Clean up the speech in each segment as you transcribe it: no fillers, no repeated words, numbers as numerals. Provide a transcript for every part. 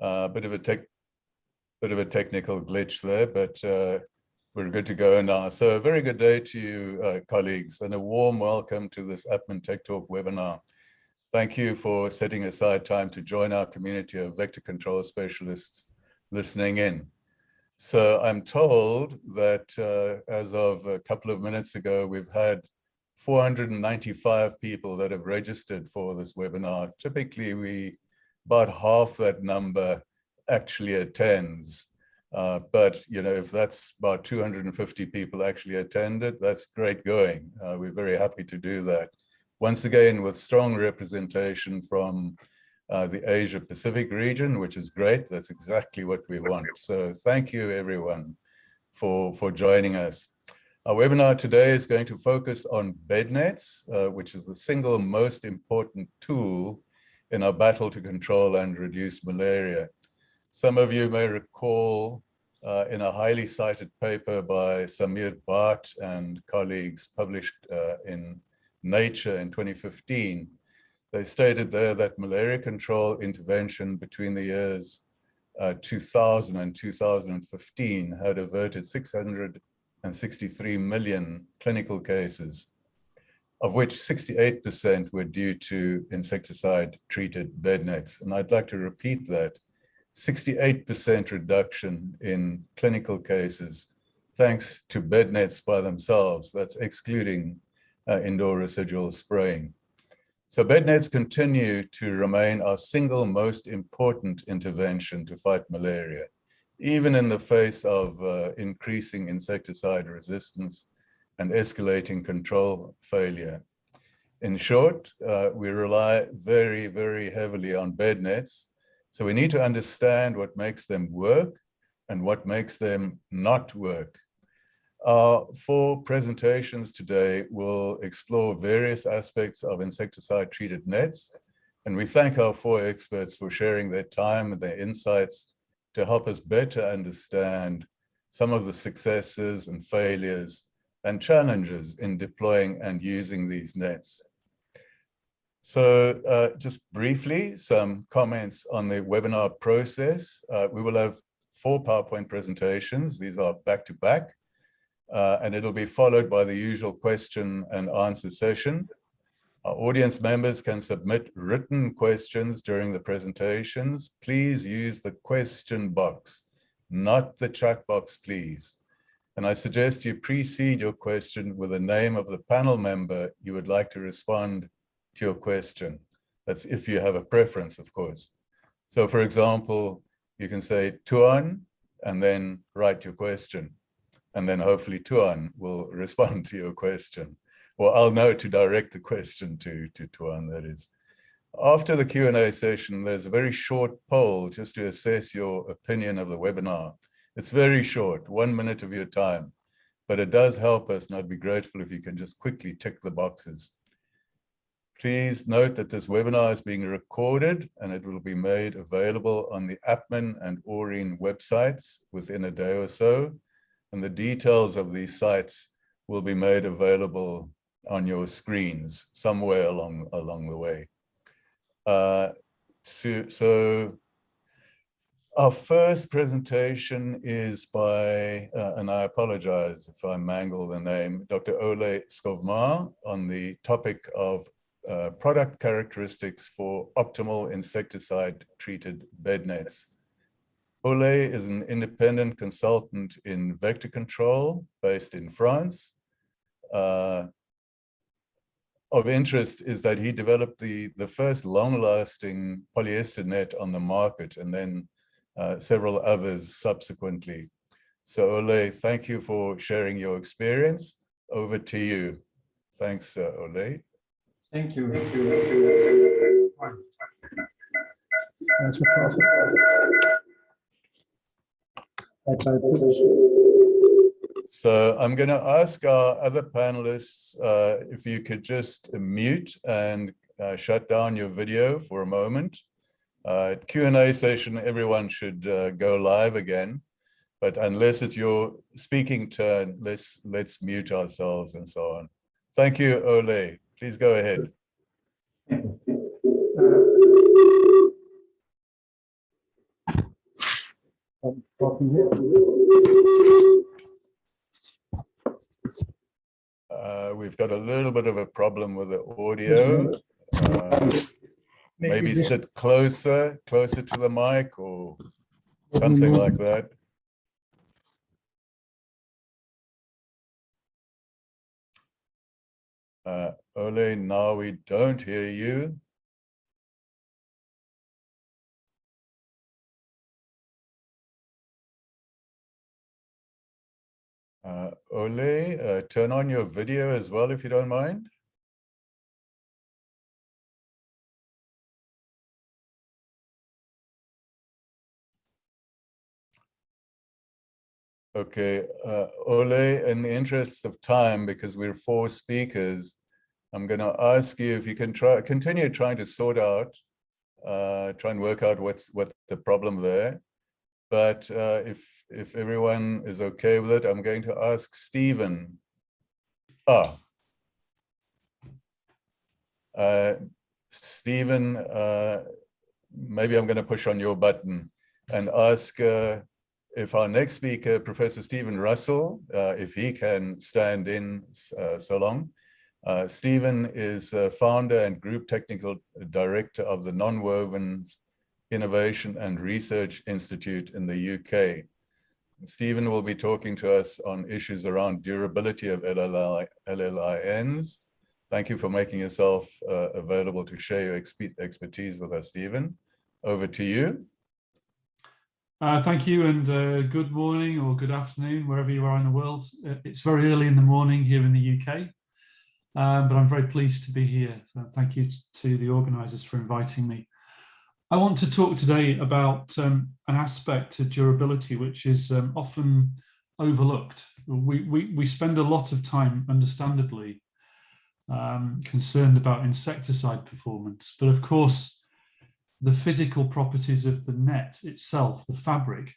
Bit of a technical glitch there, but we're good to go now. So a very good day to you, colleagues, and a warm welcome to this APMEN Tech Talk webinar. Thank you for setting aside time to join our community of vector control specialists listening in. So I'm told that as of a couple of minutes ago, we've had 495 people that have registered for this webinar. Typically, about half that number actually attends. But you know, if that's about 250 people actually attended, that's great going. We're very happy to do that. Once again, with strong representation from the Asia Pacific region, which is great. That's exactly what we want. So thank you everyone for joining us. Our webinar today is going to focus on Bednets, which is the single most important tool in our battle to control and reduce malaria. Some of you may recall in a highly cited paper by Samir Bhatt and colleagues published in Nature in 2015, they stated there that malaria control intervention between the years 2000 and 2015 had averted 663 million clinical cases, of which 68% were due to insecticide-treated bed nets. And I'd like to repeat that, 68% reduction in clinical cases, thanks to bed nets by themselves. That's excluding indoor residual spraying. So bed nets continue to remain our single most important intervention to fight malaria, even in the face of increasing insecticide resistance and escalating control failure. In short, we rely very, very heavily on bed nets. So we need to understand what makes them work and what makes them not work. Our 4 presentations today will explore various aspects of insecticide-treated nets, and we thank our 4 experts for sharing their time and their insights to help us better understand some of the successes and failures and challenges in deploying and using these nets. So just briefly, some comments on the webinar process. We will have 4 PowerPoint presentations. These are back-to-back. And it'll be followed by the usual question and answer session. Our audience members can submit written questions during the presentations. Please use the question box, not the chat box, please. And I suggest you precede your question with the name of the panel member you would like to respond to your question. That's if you have a preference, of course. So for example, you can say Tuan and then write your question. And then hopefully Tuan will respond to your question. Or I'll know to direct the question to Tuan, that is. After the Q&A session, there's a very short poll just to assess your opinion of the webinar. It's very short, 1 minute of your time, but it does help us, and I'd be grateful if you can just quickly tick the boxes. Please note that this webinar is being recorded and it will be made available on the APMEN and ORIN websites within a day or so. And the details of these sites will be made available on your screens somewhere along the way. So our first presentation is by, and I apologize if I mangle the name, Dr. Ole Skovmar on the topic of product characteristics for optimal insecticide-treated bed nets. Ole is an independent consultant in vector control based in France. Of interest is that he developed the first long-lasting polyester net on the market and then several others subsequently. So Ole, thank you for sharing your experience. Over to you. Thanks, Ole. Thank you. So I'm going to ask our other panelists if you could just mute and shut down your video for a moment. Q&A session, everyone should go live again, but unless it's your speaking turn, let's mute ourselves and so on. Thank you, Ole. Please go ahead. We've got a little bit of a problem with the audio. Maybe sit closer to the mic or something like that. Ole, now we don't hear you. Ole, turn on your video as well, if you don't mind. Okay, Ole, in the interest of time, because we're 4 speakers, I'm going to ask you if you can continue trying to sort out, try and work out what's the problem there. But if everyone is okay with it, I'm going to ask Stephen. Stephen, maybe I'm going to push on your button and ask if our next speaker, Professor Stephen Russell, if he can stand in so long. Stephen is founder and group technical director of the Nonwovens Innovation and Research Institute in the UK. Stephen will be talking to us on issues around durability of LLINs. Thank you for making yourself available to share your expertise with us, Stephen. Over to you. Thank you, and good morning or good afternoon, wherever you are in the world. It's very early in the morning here in the UK, but I'm very pleased to be here. So thank you to the organisers for inviting me. I want to talk today about an aspect of durability which is often overlooked. We spend a lot of time, understandably, concerned about insecticide performance, but of course, the physical properties of the net itself, the fabric,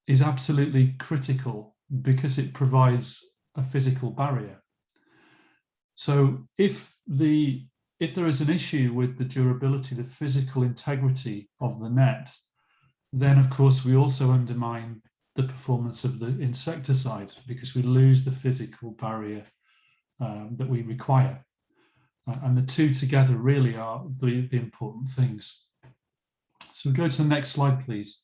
is absolutely critical because it provides a physical barrier. So if there is an issue with the durability, the physical integrity of the net, then of course we also undermine the performance of the insecticide because we lose the physical barrier that we require. And the two together really are the important things. So go to the next slide, please.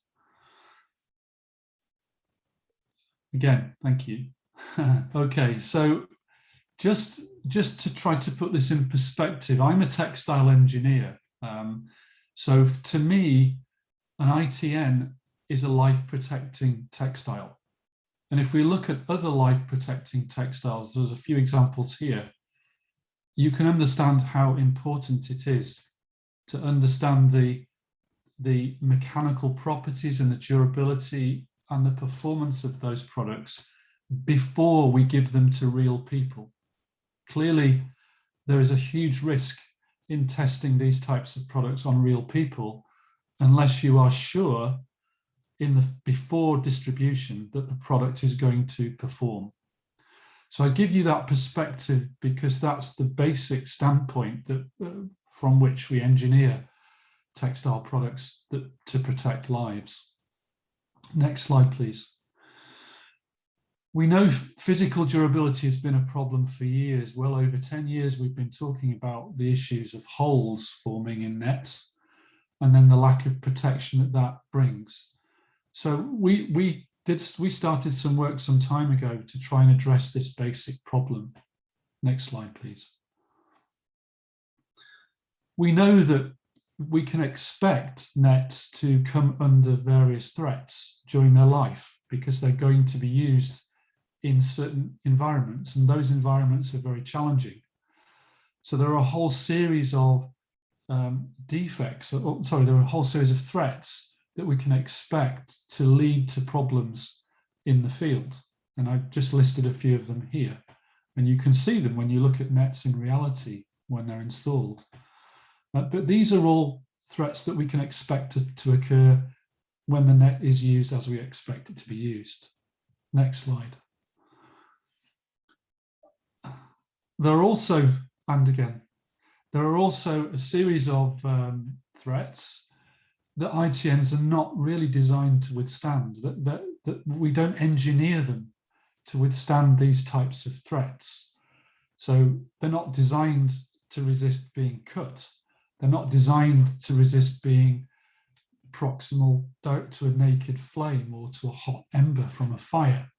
Again, thank you. Okay, so just to try to put this in perspective, I'm a textile engineer. So to me, an ITN is a life-protecting textile. And if we look at other life-protecting textiles, there's a few examples here. You can understand how important it is to understand the mechanical properties and the durability and the performance of those products before we give them to real people. Clearly, there is a huge risk in testing these types of products on real people unless you are sure before distribution that the product is going to perform. So I give you that perspective because that's the basic standpoint that from which we engineer textile products to protect lives. Next slide, please. We know physical durability has been a problem for years. Well over 10 years, we've been talking about the issues of holes forming in nets and then the lack of protection that brings. So we started some work some time ago to try and address this basic problem. Next slide, please. We know that we can expect nets to come under various threats during their life because they're going to be used in certain environments, and those environments are very challenging. So there are a whole series of defects, there are a whole series of threats that we can expect to lead to problems in the field. And I've just listed a few of them here. And you can see them when you look at nets in reality when they're installed. But these are all threats that we can expect to occur when the net is used as we expect it to be used. Next slide. There are also, and again, there are also a series of threats that ITNs are not really designed to withstand, that we don't engineer them to withstand these types of threats. So they're not designed to resist being cut. They're not designed to resist being proximal to a naked flame or to a hot ember from a fire.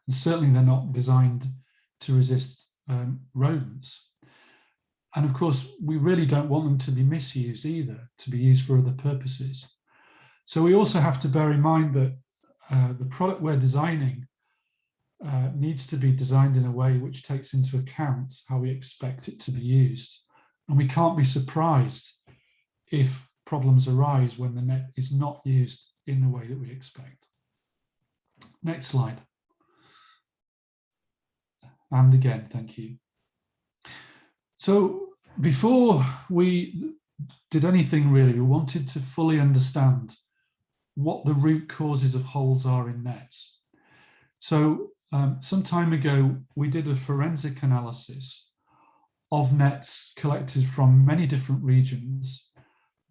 And certainly they're not designed to resist rodents. And of course, we really don't want them to be misused either, to be used for other purposes. So we also have to bear in mind that the product we're designing needs to be designed in a way which takes into account how we expect it to be used. And we can't be surprised if problems arise when the net is not used in the way that we expect. Next slide. And again, thank you. So before we did anything really, we wanted to fully understand what the root causes of holes are in nets. So some time ago, we did a forensic analysis of nets collected from many different regions,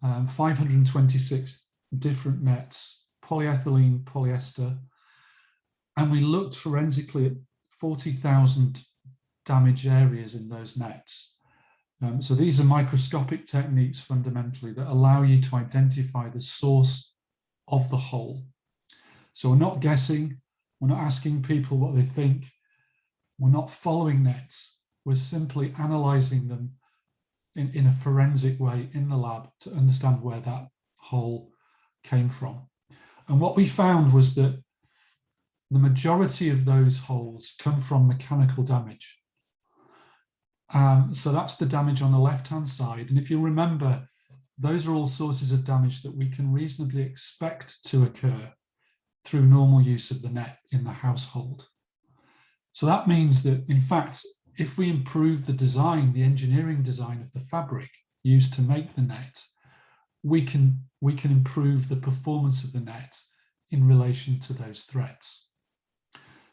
526 different nets, polyethylene, polyester, and we looked forensically at 40,000 damaged areas in those nets. So these are microscopic techniques fundamentally that allow you to identify the source of the hole. So we're not guessing, we're not asking people what they think, we're not following nets, we're simply analysing them in a forensic way in the lab to understand where that hole came from. And what we found was that the majority of those holes come from mechanical damage. So that's the damage on the left-hand side. And if you remember, those are all sources of damage that we can reasonably expect to occur through normal use of the net in the household. So that means that, in fact, if we improve the design, the engineering design of the fabric used to make the net, we can improve the performance of the net in relation to those threats.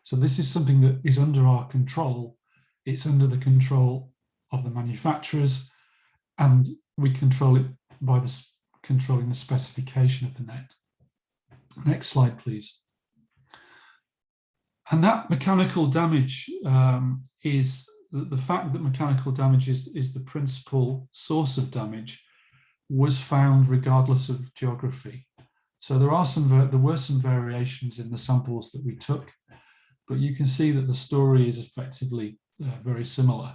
So this is something that is under our control. It's under the control of the manufacturers, and we control it by controlling the specification of the net. Next slide, please. And that mechanical damage is the fact that mechanical damage is the principal source of damage was found regardless of geography. So there were some variations in the samples that we took, but you can see that the story is effectively very similar.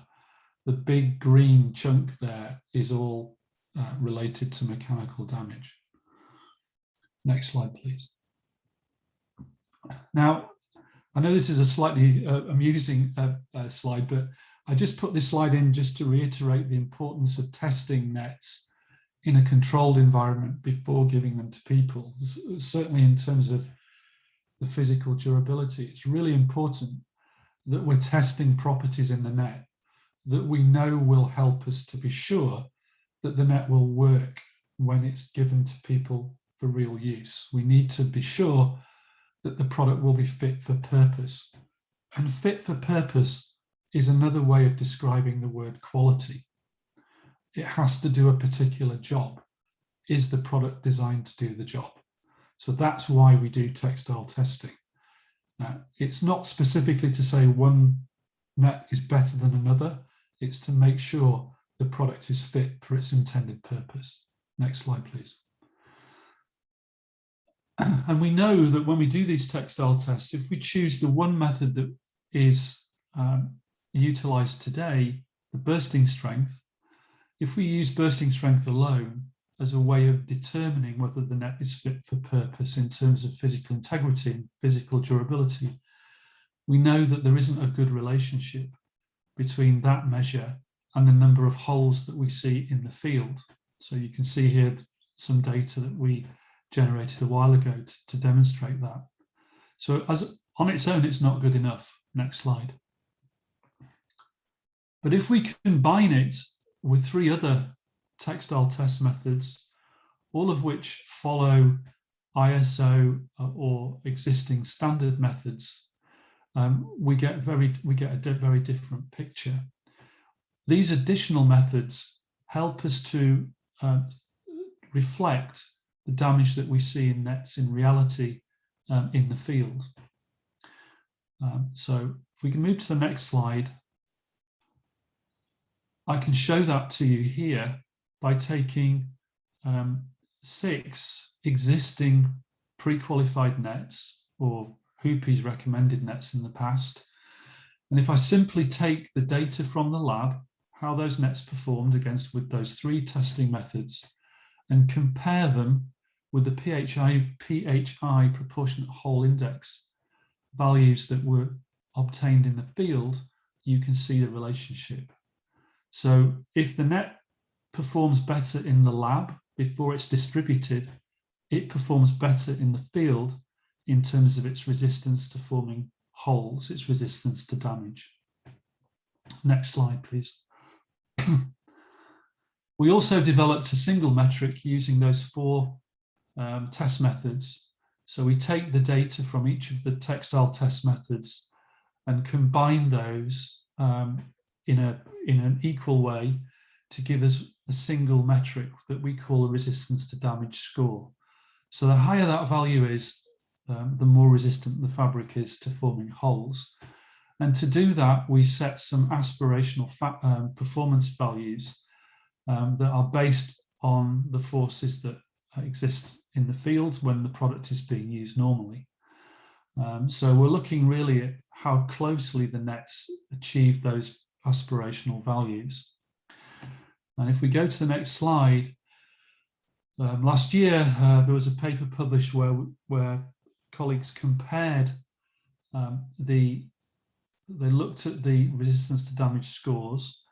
The big green chunk there is all related to mechanical damage. Next slide, please. Now, I know this is a slightly amusing slide, but I just put this slide in just to reiterate the importance of testing nets in a controlled environment before giving them to people. Certainly in terms of the physical durability, it's really important that we're testing properties in the net that we know will help us to be sure that the net will work when it's given to people for real use. We need to be sure that the product will be fit for purpose. And fit for purpose is another way of describing the word quality. It has to do a particular job. Is the product designed to do the job? So that's why we do textile testing. It's not specifically to say one net is better than another. It's to make sure the product is fit for its intended purpose. Next slide, please. And we know that when we do these textile tests, if we choose the one method that is utilized today, the bursting strength, if we use bursting strength alone as a way of determining whether the net is fit for purpose in terms of physical integrity and physical durability, we know that there isn't a good relationship between that measure and the number of holes that we see in the field. So you can see here some data that we generated a while ago to demonstrate that. So on its own, it's not good enough. Next slide. But if we combine it with 3 other textile test methods, all of which follow ISO or existing standard methods, we get a very different picture. These additional methods help us to reflect the damage that we see in nets in reality in the field. So if we can move to the next slide, I can show that to you here by taking 6 existing pre-qualified nets, or Hoopy's recommended nets in the past. And if I simply take the data from the lab, how those nets performed with those 3 testing methods, and compare them with the PHI proportionate hole index values that were obtained in the field, you can see the relationship. So if the net performs better in the lab before it's distributed, it performs better in the field in terms of its resistance to forming holes, its resistance to damage. Next slide, please. We also developed a single metric using those 4 test methods. So we take the data from each of the textile test methods and combine those in an equal way to give us a single metric that we call a resistance to damage score. So the higher that value is, the more resistant the fabric is to forming holes. And to do that, we set some aspirational performance values that are based on the forces that exist in the field when the product is being used normally. So we're looking really at how closely the nets achieve those aspirational values. And if we go to the next slide, last year there was a paper published where colleagues compared they looked at the resistance to damage scores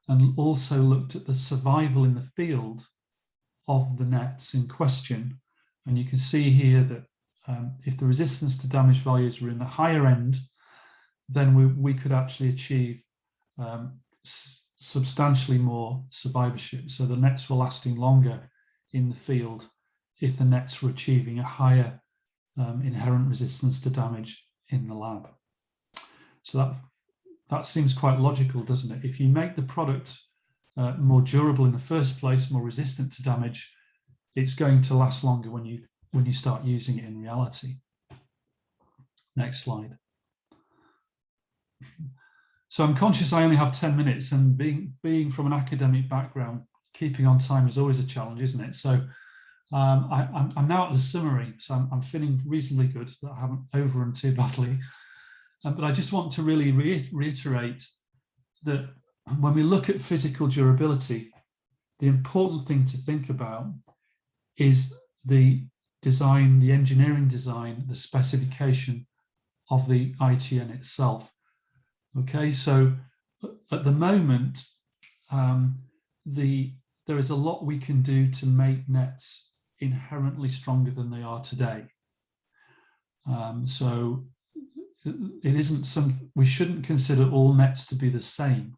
and also looked at the survival in the field of the nets in question. And you can see here that if the resistance to damage values were in the higher end, then we could actually achieve substantially more survivorship. So the nets were lasting longer in the field if the nets were achieving a higher inherent resistance to damage in the lab. So that seems quite logical, doesn't it? If you make the product more durable in the first place, more resistant to damage, it's going to last longer when you start using it in reality. Next slide. So I'm conscious I only have 10 minutes, and being from an academic background, keeping on time is always a challenge, isn't it? So I'm now at the summary, so I'm feeling reasonably good that I haven't overrun too badly. But I just want to really reiterate that when we look at physical durability, the important thing to think about is the design, the engineering design, the specification of the ITN itself. Okay, so at the moment, there is a lot we can do to make nets inherently stronger than they are today. So it isn't something, we shouldn't consider all nets to be the same.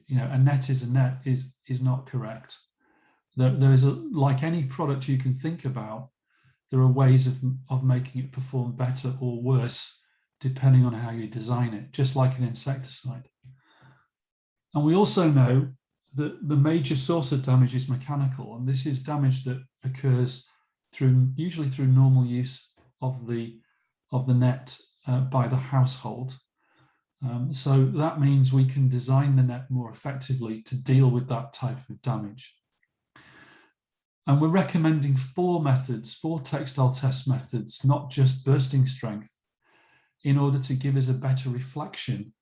A net is a net is not correct. There is like any product you can think about, there are ways of making it perform better or worse depending on how you design it, just like an insecticide. And we also know that the major source of damage is mechanical, and this is damage that occurs usually through normal use of the net by the household. So that means we can design the net more effectively to deal with that type of damage. And we're recommending 4 methods, 4 textile test methods, not just bursting strength, in order to give us a better reflection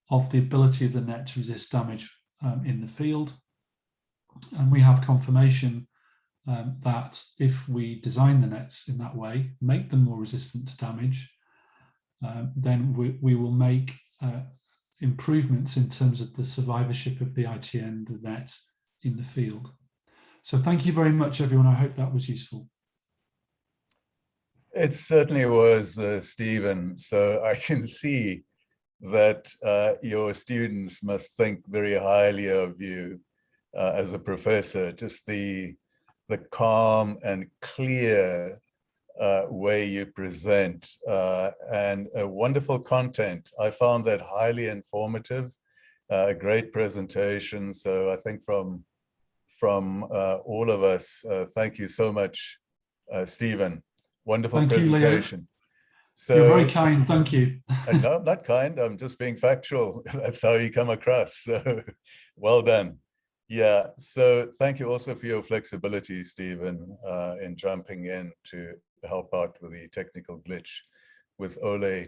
of the ability of the net to resist damage in the field. And we have confirmation that if we design the nets in that way, make them more resistant to damage, then we will make improvements in terms of the survivorship of the ITN, the net, in the field. So thank you very much, everyone. I hope that was useful. It certainly was, Stephen. So I can see that your students must think very highly of you as a professor. Just the calm and clear way you present and wonderful content. I found that highly informative, a great presentation. So I think from all of us, thank you so much Stephen. Wonderful Thank you, Leo. presentation. So, you're very kind, thank you. No, not kind, I'm just being factual. That's how you come across. So well done. Yeah, so thank you also for your flexibility, Stephen, in jumping in to help out with the technical glitch with Ole.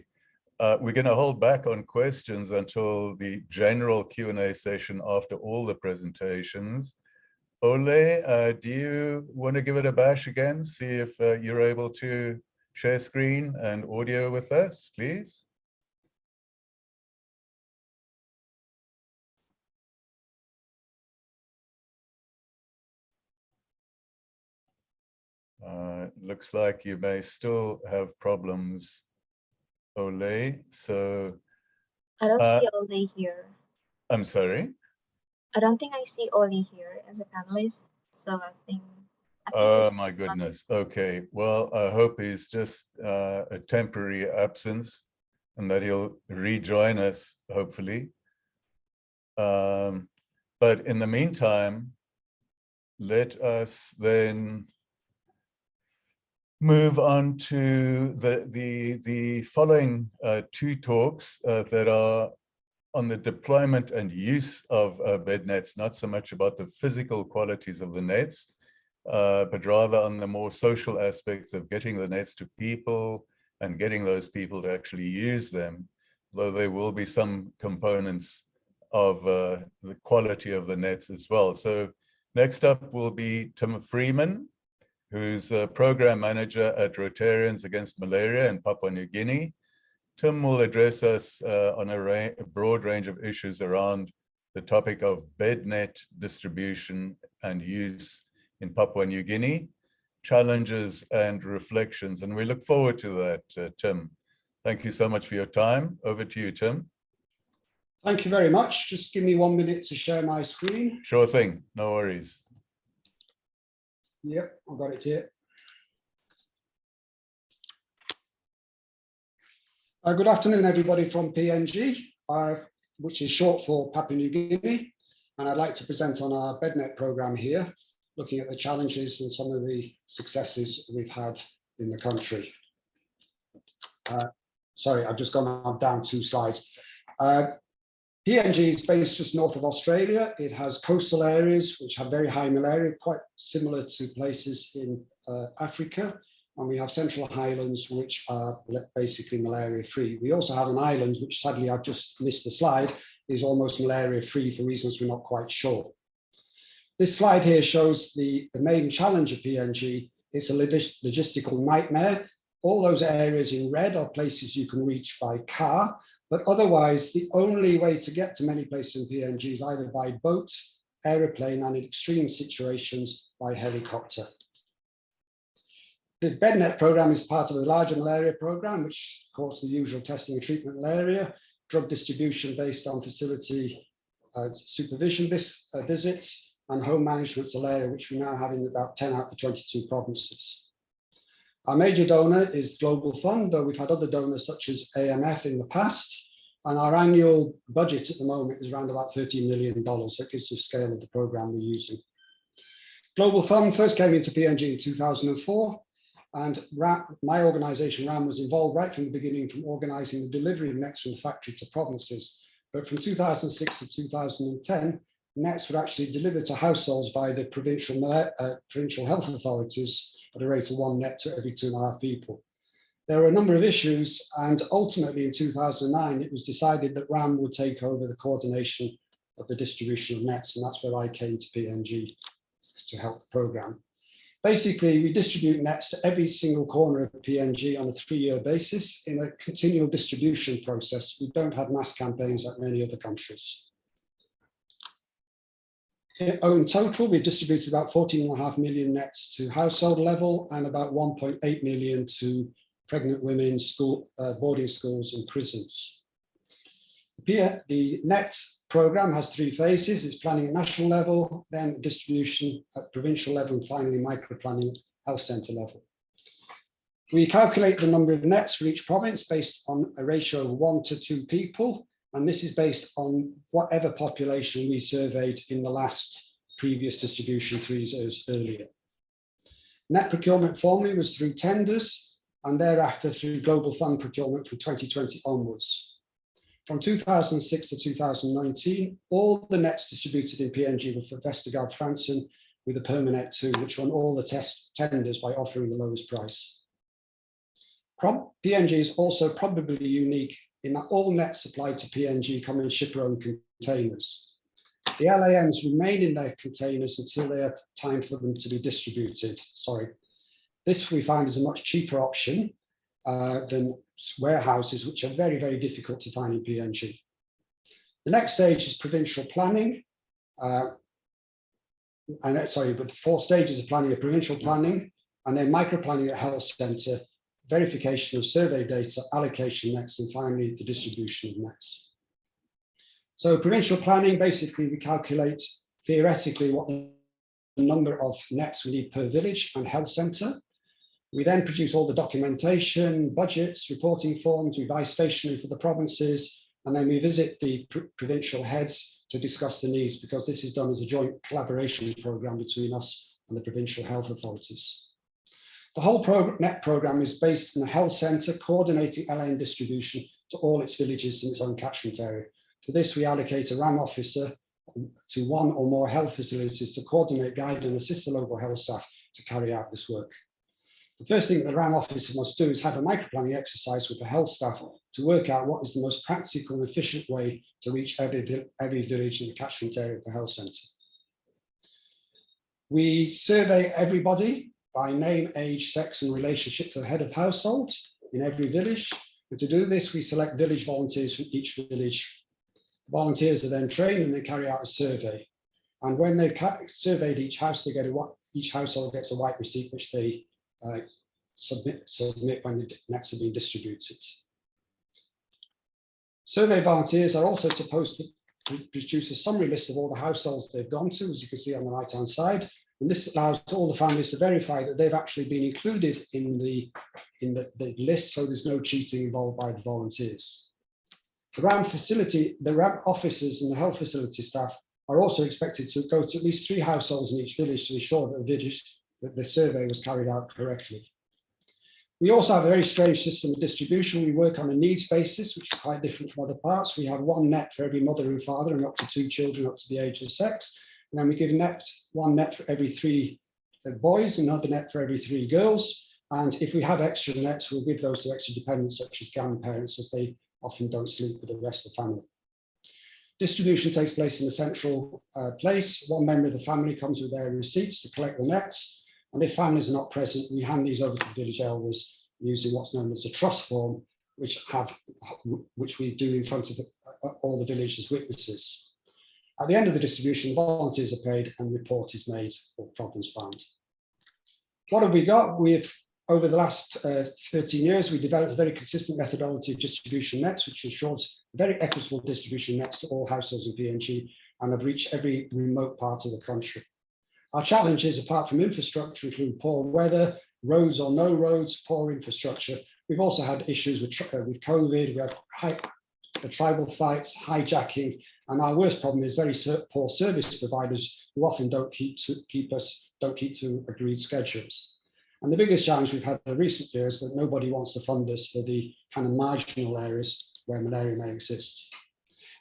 We're going to hold back on questions until the general Q&A session after all the presentations. Ole, do you want to give it a bash again? See if you're able to share screen and audio with us, please. Looks like you may still have problems, Ole. So I don't see Ole here. I'm sorry? I don't think I see Ole here as a panelist. So I think Oh my goodness. Okay. Well, I hope he's just a temporary absence and that he'll rejoin us, hopefully. But in the meantime, let us then move on to the following two talks that are on the deployment and use of Bednets, not so much about the physical qualities of the nets, but rather on the more social aspects of getting the nets to people and getting those people to actually use them, though there will be some components of the quality of the nets as well. So next up will be Tim Freeman, who's a program manager at Rotarians Against Malaria in Papua New Guinea. Tim will address us on a broad range of issues around the topic of bednet distribution and use in Papua New Guinea, challenges and reflections. And we look forward to that, Tim. Thank you so much for your time. Over to you, Tim. Thank you very much. Just give me 1 minute to share my screen. Sure thing, no worries. Yep, I've got it here. Good afternoon, everybody from PNG, which is short for Papua New Guinea. And I'd like to present on our BedNet program here, looking at the challenges and some of the successes we've had in the country. Sorry, I've just gone down 2 slides. PNG is based just north of Australia. It has coastal areas which have very high malaria, quite similar to places in Africa. And we have central highlands, which are basically malaria free. We also have an island, which sadly I've just missed the slide, is almost malaria free for reasons we're not quite sure. This slide here shows the main challenge of PNG. It's a logistical nightmare. All those areas in red are places you can reach by car, but otherwise the only way to get to many places in PNG is either by boat, aeroplane, and in extreme situations by helicopter. The BedNet program is part of the larger malaria program, which of course the usual testing and treatment malaria, drug distribution based on facility supervision visits, and home management malaria, which we now have in about 10 out of the 22 provinces. Our major donor is Global Fund, though we've had other donors such as AMF in the past, and our annual budget at the moment is around about $13 million. So it gives the scale of the program we're using. Global Fund first came into PNG in 2004. And my organization, RAM, was involved right from the beginning, from organizing the delivery of nets from the factory to provinces. But from 2006 to 2010, nets were actually delivered to households by the provincial health authorities at a rate of 1 net to every 2.5 people. There were a number of issues, and ultimately in 2009, it was decided that RAM would take over the coordination of the distribution of nets, and that's where I came to PNG to help the program. Basically, we distribute nets to every single corner of PNG on a 3-year basis in a continual distribution process. We don't have mass campaigns like many other countries. In total, we distributed about 14.5 million nets to household level and about 1.8 million to pregnant women, boarding schools and prisons. The net program has 3 phases. It's planning at national level, then distribution at provincial level, and finally micro-planning at health centre level. We calculate the number of nets for each province based on a ratio of 1 to 2 people, and this is based on whatever population we surveyed in the last previous distribution 3 years earlier. Net procurement formerly was through tenders and thereafter through global fund procurement from 2020 onwards. From 2006 to 2019, all the nets distributed in PNG were for Vestergaard Fransen with a Permanet 2, which won all the tenders by offering the lowest price. PNG is also probably unique in that all nets supplied to PNG come in shipper-owned containers. The LANs remain in their containers until they are time for them to be distributed. This we find is a much cheaper option than warehouses, which are very, very difficult to find in PNG. The next stage is provincial planning. But the 4 stages of planning are provincial planning, and then micro planning at health centre, verification of survey data, allocation nets, and finally the distribution of nets. So provincial planning, basically we calculate theoretically what the number of nets we need per village and health centre. We then produce all the documentation, budgets, reporting forms, we buy stationery for the provinces, and then we visit the provincial heads to discuss the needs, because this is done as a joint collaboration programme between us and the provincial health authorities. The whole net programme is based in a health centre coordinating LAN distribution to all its villages in its own catchment area. For this, we allocate a RAM officer to 1 or more health facilities to coordinate, guide and assist the local health staff to carry out this work. The first thing the RAM officer must do is have a micro-planning exercise with the health staff to work out what is the most practical and efficient way to reach every village in the catchment area of the health centre. We survey everybody by name, age, sex and relationship to the head of household in every village. And to do this, we select village volunteers from each village. The volunteers are then trained and they carry out a survey. And when they've surveyed each house, each household gets a white receipt, which they submit when the nets are being distributed. Survey volunteers are also supposed to produce a summary list of all the households they've gone to, as you can see on the right-hand side. And this allows all the families to verify that they've actually been included in the list, so there's no cheating involved by the volunteers. The RAM officers and the health facility staff are also expected to go to at least 3 households in each village to ensure that the survey was carried out correctly. We also have a very strange system of distribution. We work on a needs basis, which is quite different from other parts. We have 1 net for every mother and father and up to 2 children up to the age of sex. And then we give 1 net for every 3 boys, another net for every 3 girls. And if we have extra nets, we'll give those to extra dependents, such as grandparents, as they often don't sleep with the rest of the family. Distribution takes place in a central place. 1 member of the family comes with their receipts to collect the nets. And if families are not present, we hand these over to the village elders using what's known as a trust form, which we do in front of all the village as witnesses. At the end of the distribution, the volunteers are paid and report is made or problems found. What have we got? Over the last 13 years, we developed a very consistent methodology of distribution nets, which ensures very equitable distribution nets to all households in PNG and have reached every remote part of the country. Our challenges, apart from infrastructure, include poor weather, roads or no roads, poor infrastructure. We've also had issues with COVID. We have the tribal fights, hijacking, and our worst problem is very poor service providers who often don't keep to agreed schedules. And the biggest challenge we've had in recent years is that nobody wants to fund us for the kind of marginal areas where malaria may exist.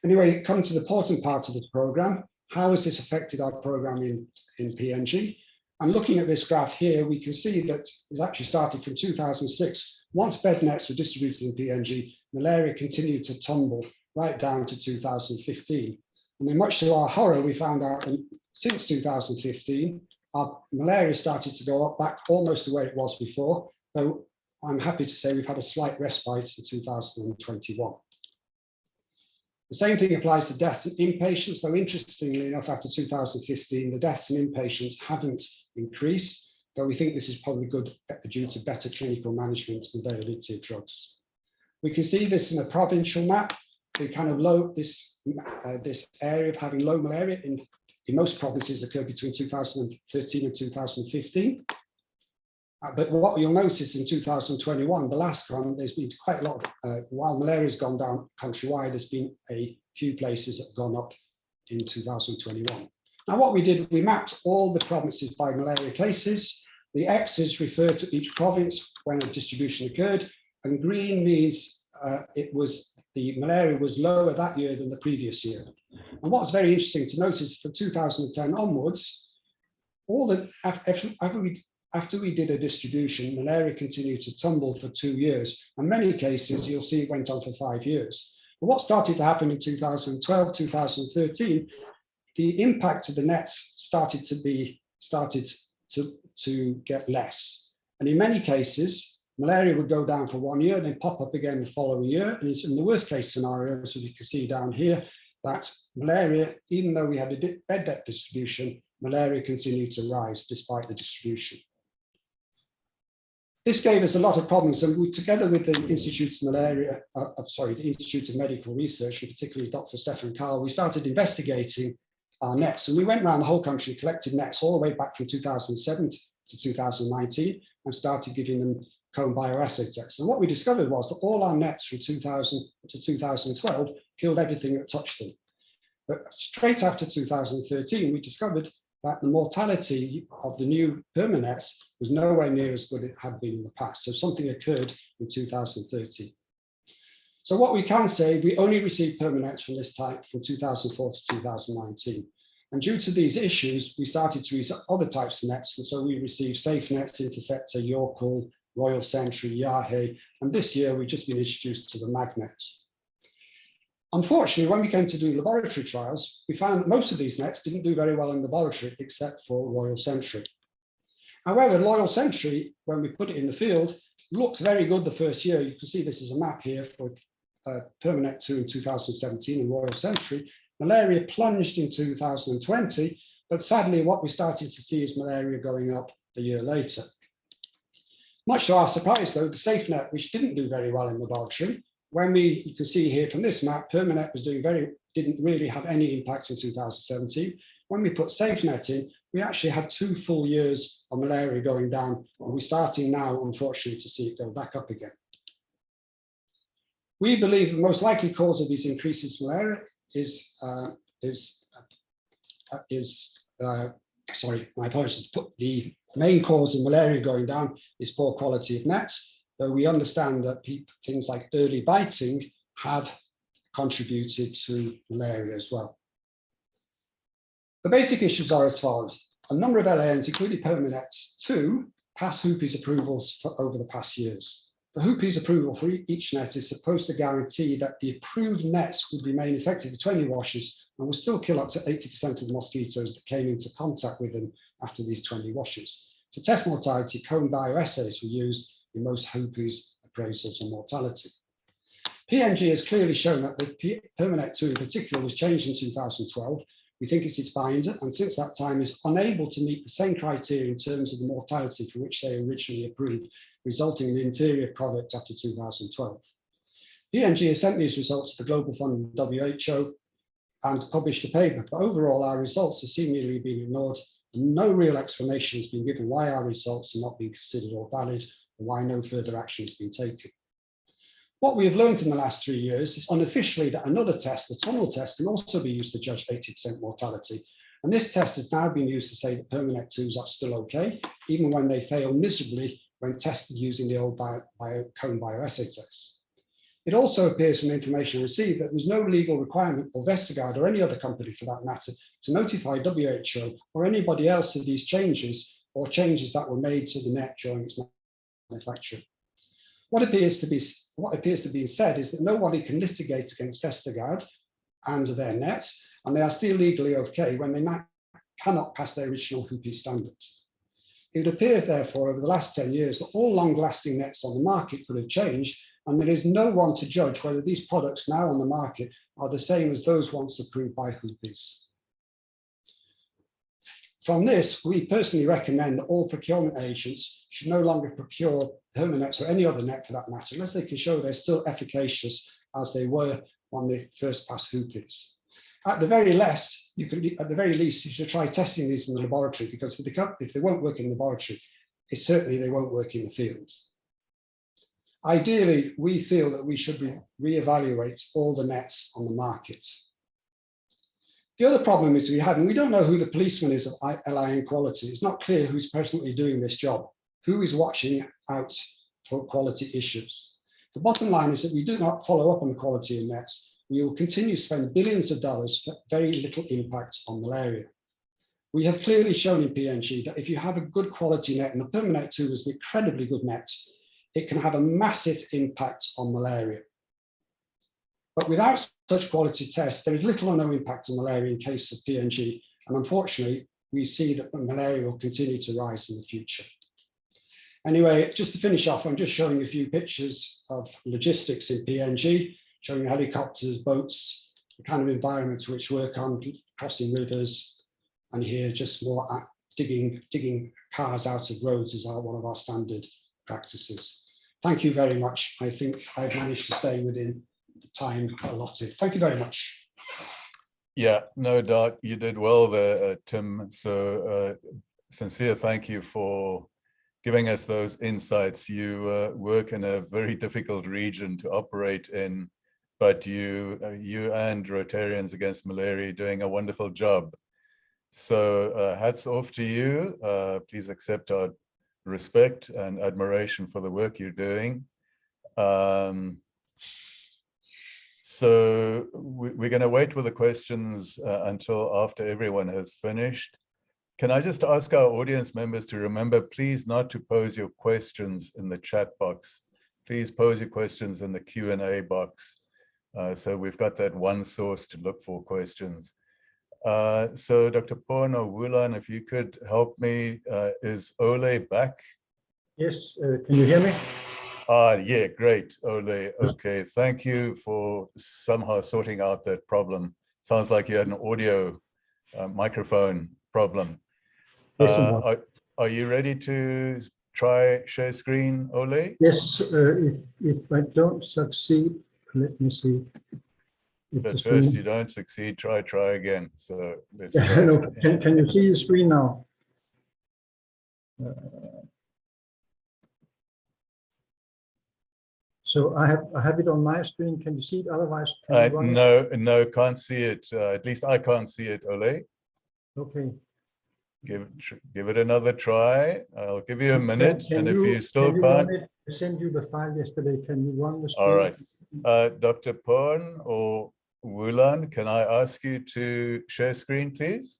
Anyway, coming to the important part of this programme, how has this affected our programme in PNG? And looking at this graph here, we can see that it actually started from 2006. Once bed nets were distributed in PNG, malaria continued to tumble right down to 2015. And then much to our horror, we found out that since 2015, our malaria started to go up back almost to where it was before, though I'm happy to say we've had a slight respite in 2021. The same thing applies to deaths and inpatients, though interestingly enough, after 2015, the deaths and inpatients haven't increased, though we think this is probably good due to better clinical management and availability of drugs. We can see this in a provincial map, the kind of this area of having low malaria in most provinces occurred between 2013 and 2015. But what you'll notice in 2021, the last one, there's been quite a lot of, while malaria has gone down countrywide, there's been a few places that have gone up in 2021. Now what we did, we mapped all the provinces by malaria cases, The X's refer to each province when a distribution occurred, and green means the malaria was lower that year than the previous year. And what's very interesting to notice, from 2010 onwards, after we did a distribution, malaria continued to tumble for 2 years. In many cases, you'll see it went on for 5 years. But what started to happen in 2012, 2013, the impact of the nets started to get less. And in many cases, malaria would go down for 1 year, then pop up again the following year. And it's in the worst case scenario, so you can see down here, that malaria, even though we had a Bednet distribution, malaria continued to rise despite the distribution. This gave us a lot of problems, and we, together with the Institute the Institute of Medical Research, and particularly Dr. Stefan Karl, we started investigating our nets, and we went around the whole country, collected nets all the way back from 2007 to 2019, and started giving them cone bioassay tests. And what we discovered was that all our nets from 2000 to 2012 killed everything that touched them. But straight after 2013, we discovered that the mortality of the new permanets was nowhere near as good as it had been in the past. So something occurred in 2013. So what we can say, we only received permanets from this type from 2004 to 2019. And due to these issues, we started to use other types of nets. And so we received Safe Nets, Interceptor, Yorkul, Royal Sentry, Yahe, and this year we've just been introduced to the magnets. Unfortunately, when we came to do laboratory trials, we found that most of these nets didn't do very well in the laboratory, except for Royal Sentry. However, Royal Sentry, when we put it in the field, looked very good the first year. You can see this is a map here for Permanet 2 in 2017 and Royal Sentry. Malaria plunged in 2020, but sadly, what we started to see is malaria going up a year later. Much to our surprise, though, the SafeNet, which didn't do very well in the laboratory, you can see here from this map, Permanet was didn't really have any impact in 2017. When we put SafeNet in, we actually had 2 full years of malaria going down, and we're starting now, unfortunately, to see it go back up again. We believe the most likely cause of these increases in malaria sorry, my apologies. The main cause of malaria going down is poor quality of nets, though we understand that things like early biting have contributed to malaria as well. The basic issues are as follows. A number of LANs, including Permanets 2, pass HOOPI's approvals over the past years. The HOOPI's approval for each net is supposed to guarantee that the approved nets would remain effective for 20 washes and will still kill up to 80% of the mosquitoes that came into contact with them after these 20 washes. To test mortality, cone bioassays were used in most HOOPI's appraisals of mortality. PNG has clearly shown that the Permanet 2 in particular was changed in 2012. We think it's its binder, and since that time is unable to meet the same criteria in terms of the mortality for which they originally approved, resulting in an inferior product after 2012. PNG has sent these results to the Global Fund and WHO and published a paper, but overall our results have seemingly been ignored, and no real explanation has been given why our results are not being considered or valid, and why no further action has been taken. What we have learned in the last 3 years is unofficially that another test, the tunnel test, can also be used to judge 80% mortality. And this test has now been used to say that Permanet 2s are still okay, even when they fail miserably when tested using the old cone bioassay tests. It also appears from the information received that there's no legal requirement for Vestergaard or any other company for that matter to notify WHO or anybody else of these changes or changes that were made to the net during its manufacture. What appears to be said is that nobody can litigate against Vestergaard and their nets, and they are still legally okay when they cannot pass their original HOOPI standards. It would appear, therefore, over the last 10 years that all long-lasting nets on the market could have changed, and there is no one to judge whether these products now on the market are the same as those once approved by HOOPIs. From this, we personally recommend that all procurement agents should no longer procure Permanets or any other net for that matter, unless they can show they're still efficacious as they were on the first pass HOOPIs. At the very least, you should try testing these in the laboratory, because if they won't work in the laboratory, certainly they won't work in the field. Ideally, we feel that we should reevaluate all the nets on the market. The other problem is we don't know who the policeman is of LIN quality. It's not clear who's presently doing this job. who is watching out for quality issues? The bottom line is that we do not follow up on the quality in nets. We will continue to spend billions of dollars for very little impact on malaria. We have clearly shown in PNG that if you have a good quality net, and the Permanet 2 is an incredibly good net, it can have a massive impact on malaria. But without such quality tests, there is little or no impact on malaria in case of PNG. And unfortunately, we see that malaria will continue to rise in the future. Anyway, just to finish off, I'm just showing a few pictures of logistics in PNG, showing helicopters, boats, the kind of environments which work on crossing rivers. And here, just more digging cars out of roads is one of our standard practices. Thank you very much. I think I've managed to stay within the time allotted. Thank you very much. Yeah, no doubt you did well there, Tim. So sincere thank you for giving us those insights. You work in a very difficult region to operate in, but you and Rotarians Against Malaria are doing a wonderful job. So hats off to you. Please accept our respect and admiration for the work you're doing. So we're going to wait with the questions until after everyone has finished. Can I just ask our audience members to remember, please not to pose your questions in the chat box. Please pose your questions in the Q&A box. So we've got that one source to look for questions. So Dr. Porn or Wulan, if you could help me, is Ole back? Yes, can you hear me? Yeah, great, Ole. Okay, thank you for somehow sorting out that problem. Sounds like you had an audio microphone problem. Yes, are you ready to try share screen, Ole? yes, if I don't succeed, let me see. At first you don't succeed, try again. So let's try. No, can you see the screen now? So I have it on my screen. Can you see it? Otherwise, no, can't see it. At least I can't see it, Ole. Okay. Give it another try. I'll give you a minute, and if you still can't, I sent you the file yesterday. Can you run the screen? all right. Dr. Porn or Wulan, can I ask you to share screen, please?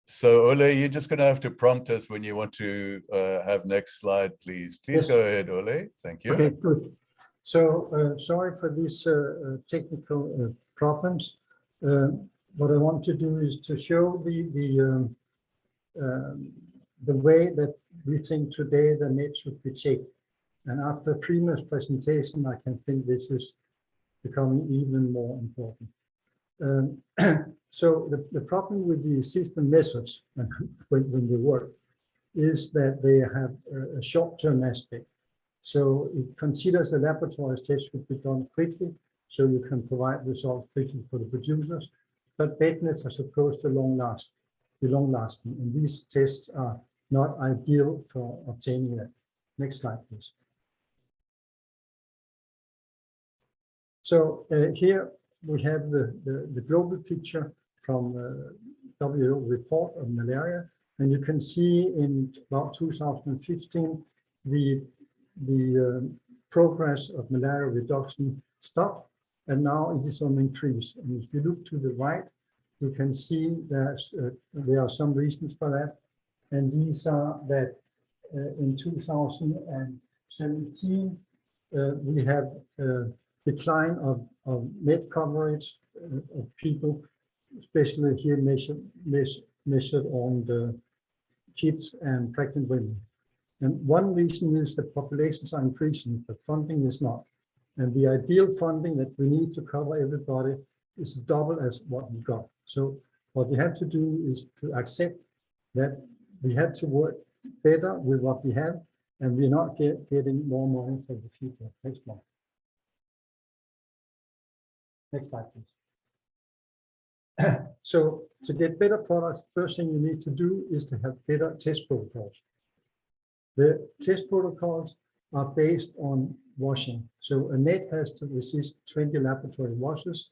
So Ole, you're just going to have to prompt us when you want to have next slide, please. Please yes. Go ahead, Ole. Thank you. Okay, good. So sorry for these technical problems. What I want to do is to show the way that we think today the net should be checked. And after Prima's presentation, I can think this is becoming even more important. So the problem with the system methods when they work is that they have a short-term aspect. So it considers the laboratory test should be done quickly, so you can provide results quickly for the producers. But Bednets are supposed to be long-lasting, and these tests are not ideal for obtaining that. Next slide, please. So here we have the global picture from WHO report of malaria, and you can see in about 2015 the progress of malaria reduction stopped, and now it is on increase. And if you look to the right, you can see that there are some reasons for that, and these are that in 2017 we have decline of net coverage of people, especially here measured on the kids and pregnant women. And one reason is that populations are increasing, but funding is not. And the ideal funding that we need to cover everybody is double as what we got. So what we have to do is to accept that we have to work better with what we have, and we're not getting more money for the future. Next one. Next slide, please. So to get better products, first thing you need to do is to have better test protocols. The test protocols are based on washing. So a net has to resist 20 laboratory washes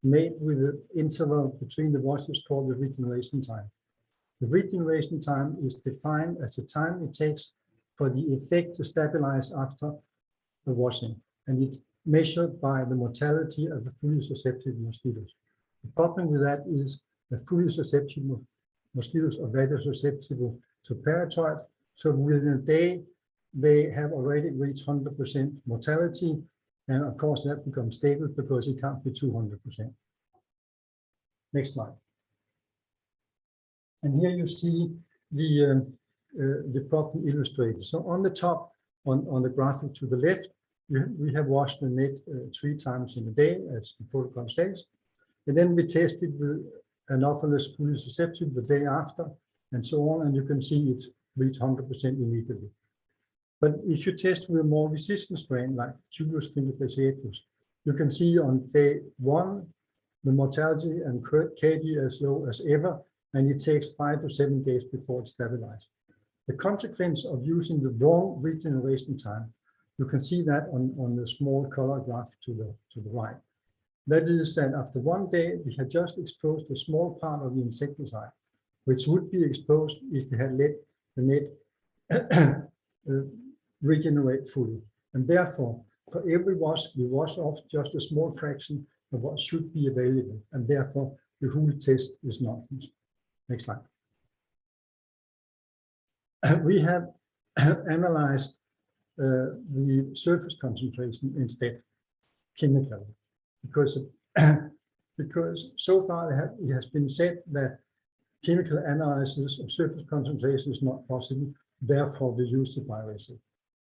made with an interval between the washes called the regeneration time. The regeneration time is defined as the time it takes for the effect to stabilize after the washing, and it's measured by the mortality of the fully susceptible mosquitoes. The problem with that is that fully susceptible mosquitoes are very susceptible to paratoid, so within a day they have already reached 100% mortality, and of course that becomes stable because it can't be 200%. Next slide. And here you see the problem illustrated. So on the top, on the graphic to the left, we have washed the net 3 times in a day, as the protocol says. And then we tested with Anopheles fully susceptible the day after, and so on. And you can see it reached 100% immediately. But if you test with a more resistant strain like Culeus clinifaciatus, you can see on day 1, the mortality and KD as low as ever, and it takes 5 to 7 days before it's stabilized. The consequence of using the wrong regeneration time, you can see that on the small color graph to the right. That is that after 1 day, we had just exposed a small part of the insecticide, which would be exposed if we had let the net regenerate fully. And therefore, for every wash, we wash off just a small fraction of what should be available, and therefore the whole test is nonsense. Next slide. We have analyzed the surface concentration instead chemically, because so far it has been said that chemical analysis of surface concentration is not possible, therefore we use the bioassay.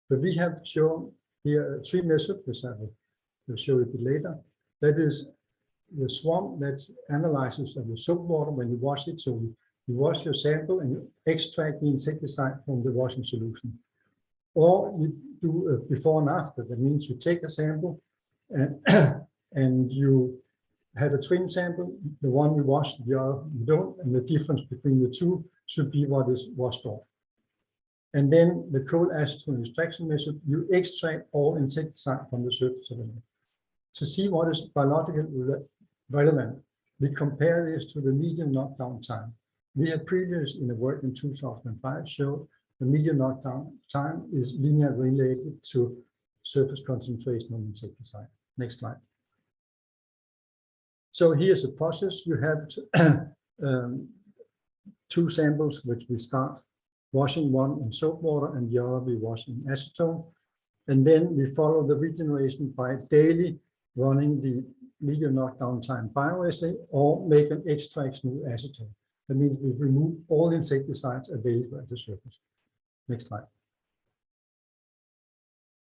But we have shown here 3 methods, which I will show you a bit later. That is the swamp that analyzes of the soap water when you wash it. So you wash your sample and you extract the insecticide from the washing solution. Or you do a before and after. That means you take a sample and you have a twin sample. The one you wash, the other you don't, and the difference between the two should be what is washed off. And then the cold acetone extraction method, you extract all insecticide from the surface of the net. To see what is biologically relevant, we compare this to the median knockdown time. We have previously in the work in 2005 showed the median knockdown time is linearly related to surface concentration of insecticide. Next slide. So here's the process. You have 2 samples which we start washing, one in soap water and the other we wash in acetone. And then we follow the regeneration by daily running the median knockdown time bioassay or make an extraction with acetone. That means we remove all insecticides available at the surface. Next slide.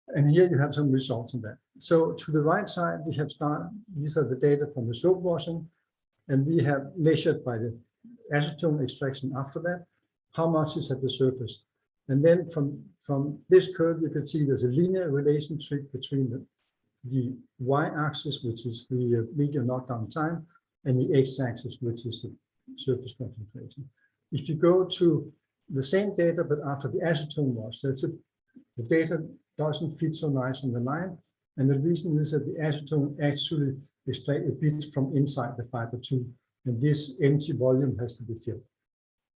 And here you have some results on that. So to the right side, we have started, these are the data from the soap washing, and we have measured by the acetone extraction after that, how much is at the surface. And then from this curve, you can see there's a linear relationship between the y-axis, which is the median knockdown time, and the x-axis, which is the surface concentration. If you go to the same data, but after the acetone wash, the data doesn't fit so nice on the line. And the reason is that the acetone actually extracts a bit from inside the fiber tube, and this empty volume has to be filled.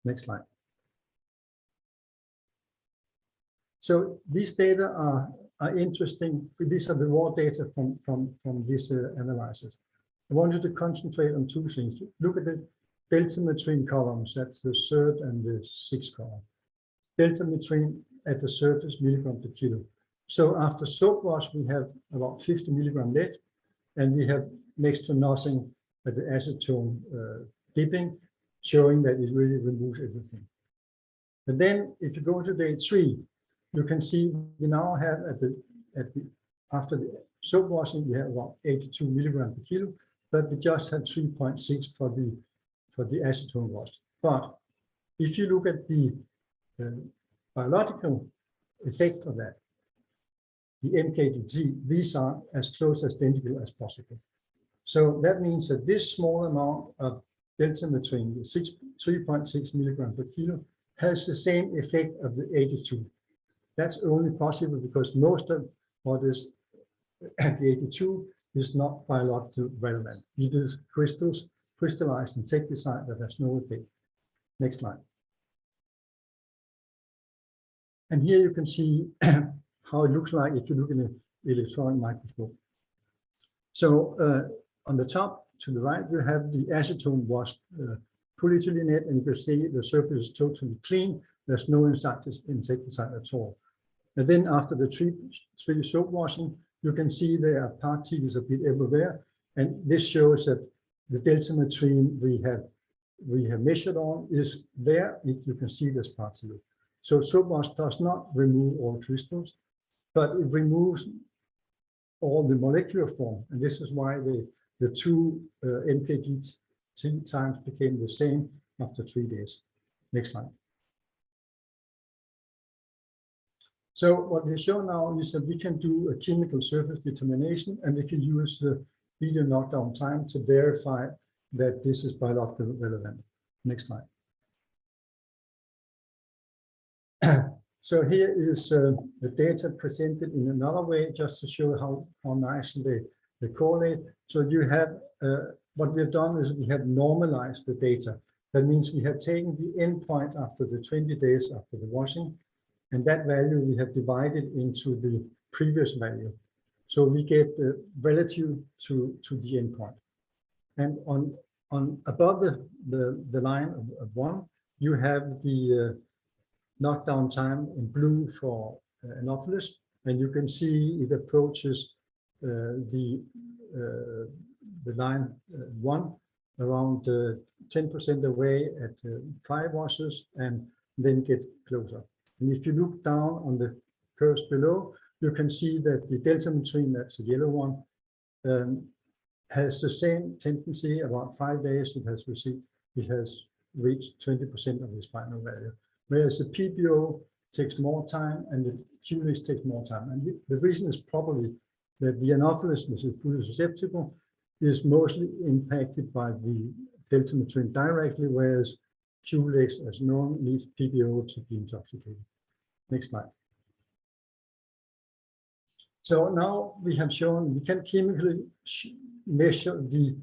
Next slide. So these data are interesting. These are the raw data from this analysis. I want you to concentrate on 2 things. Look at the deltametrine columns, that's the 3rd and the 6th column. Deltametrine at the surface, milligram per kilo. So after soap wash, we have about 50 milligram left, and we have next to nothing at the acetone dipping, showing that it really removes everything. But then if you go to day 3, you can see we now have after the soap washing, we have about 82 milligram per kilo, but we just had 3.6 for the acetone wash. But if you look at the biological effect of that, the MKDT, these are as close as identical as possible. So that means that this small amount of deltametrine, 3.6 milligram per kilo, has the same effect of the 82. That's only possible because most of what is at the 82 is not biologically relevant. It is crystallized insecticide that has no effect. Next slide. And here you can see how it looks like if you look in an electron microscope. So on the top to the right, you have the acetone washed polyethylene net, and you can see the surface is totally clean. There's no insecticide at all. And then after the three soap washing, you can see there are particles a bit everywhere. And this shows that the deltametrine we have measured on is there. You can see this particle. So soap wash does not remove all crystals, but it removes all the molecular form. And this is why the two NKD times became the same after 3 days. Next slide. So what we show now is that we can do a chemical surface determination, and we can use the video knockdown time to verify that this is biologically relevant. Next slide. So here is the data presented in another way, just to show how nicely they correlate. So you have what we've done is we have normalized the data. That means we have taken the endpoint after the 20 days after the washing, and that value we have divided into the previous value. So we get relative to the endpoint. And on above the line of 1, you have the knockdown time in blue for Anopheles, and you can see it approaches the line 1 around 10% away at 5 washes, and then get closer. And if you look down on the curves below, you can see that the deltametrine, that's the yellow one, has the same tendency. About 5 days it has reached 20% of the spinal value, whereas the PBO takes more time and the QLIS takes more time. And the reason is probably that the Anopheles, which is fully susceptible, is mostly impacted by the deltametrine directly, whereas QLIS, as known, needs PBO to be intoxicated. Next slide. So now we have shown we can chemically measure the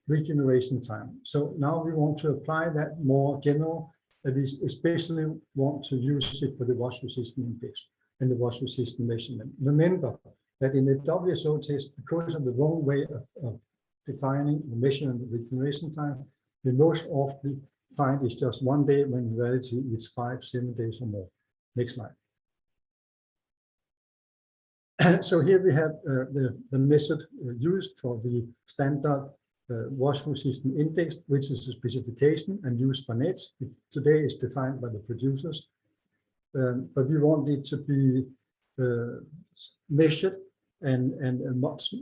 regeneration time. So now we want to apply that more general, and we especially want to use it for the wash resistant index and the wash resistant measurement. Remember that in the WSO test, because of the wrong way of defining the measurement of regeneration time, we most often find it's just 1 day, when in reality it's 5-7 days or more. Next slide. So here we have the method used for the standard wash resistant index, which is a specification and used for nets. Today is defined by the producers, but we want it to be measured and a much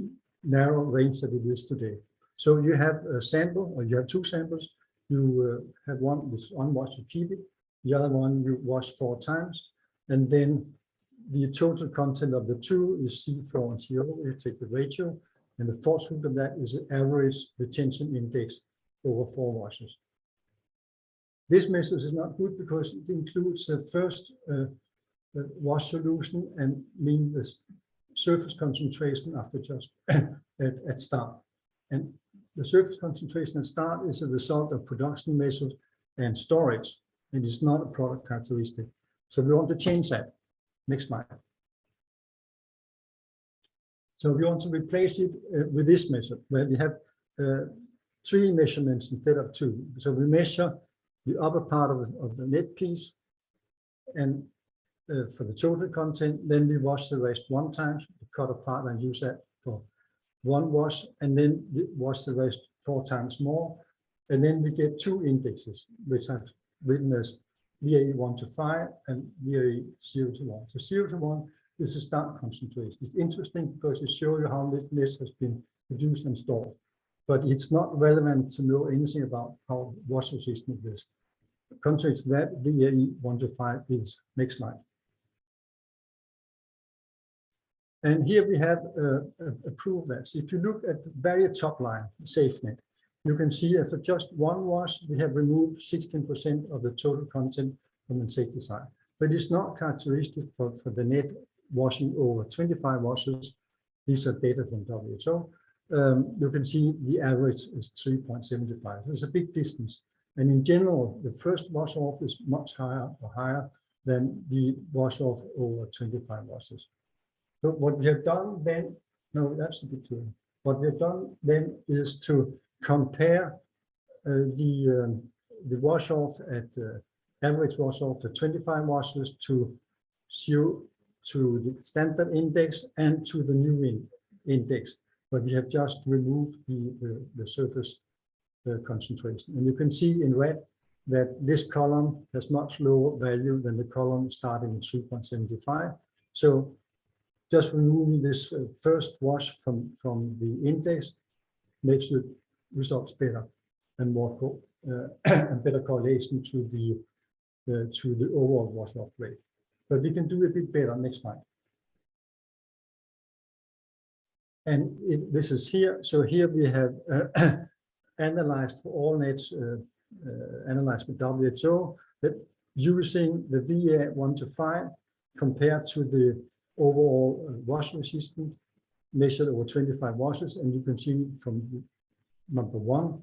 narrow range that it is today. So you have a sample, or you have 2 samples. You have one with unwashed, you keep it. The other one you wash 4 times, and then the total content of the 2 is C4 and CO. You take the ratio, and the falsehood of that is the average retention index over 4 washes. This method is not good because it includes the first wash solution and means the surface concentration after just at start. And the surface concentration at start is a result of production method and storage, and it's not a product characteristic. So we want to change that. Next slide. So we want to replace it with this method, where we have 3 measurements instead of 2. So we measure the upper part of the net piece, and for the total content, then we wash the rest 1 time, cut apart and use that for 1 wash, and then we wash the rest 4 times more. And then we get 2 indexes, which I've written as VAE 1 to 5 and VAE 0 to 1. So 0 to 1 is the start concentration. It's interesting because it shows you how this has been produced and stored, but it's not relevant to know anything about how wash resistant it is. Contrary to that, VAE 1 to 5 is. Next slide. And here we have a proof that if you look at the very top line, SafeNet, you can see that for just 1 wash, we have removed 16% of the total content from insecticide. But it's not characteristic for the net washing over 25 washes. These are data from WHO. You can see the average is 3.75. There's a big distance. And in general, the first wash off is much higher than the wash off over 25 washes. So what we have done then, no, that's a bit too. What we have done then is to compare the wash off at average wash off at 25 washes to the standard index and to the new index, but we have just removed the surface concentration. And you can see in red that this column has much lower value than the column starting at 3.75. So just removing this first wash from the index makes the results better and more and better correlation to the overall wash off rate. But we can do a bit better next slide. And this is here. So here we have analyzed for all nets, analyzed with WHO, that using the VA 1 to 5 compared to the overall wash resistance measured over 25 washes. And you can see from number one,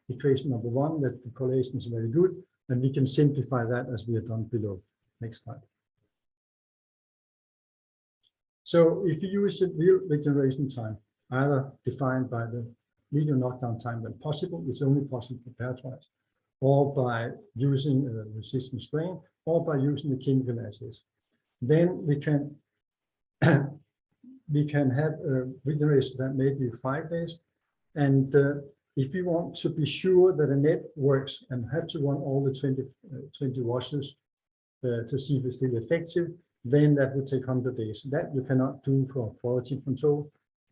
equation number one, that the correlation is very good. And we can simplify that as we have done below. Next slide. So if you use a real regeneration time, either defined by the median knockdown time when possible, it's only possible for paratrials, or by using a resistant strain, or by using the chemical assays, then we can have a regeneration that may be 5 days. And if you want to be sure that a net works and have to run all the 20 washes to see if it's still effective, then that will take 100 days. That you cannot do for quality control,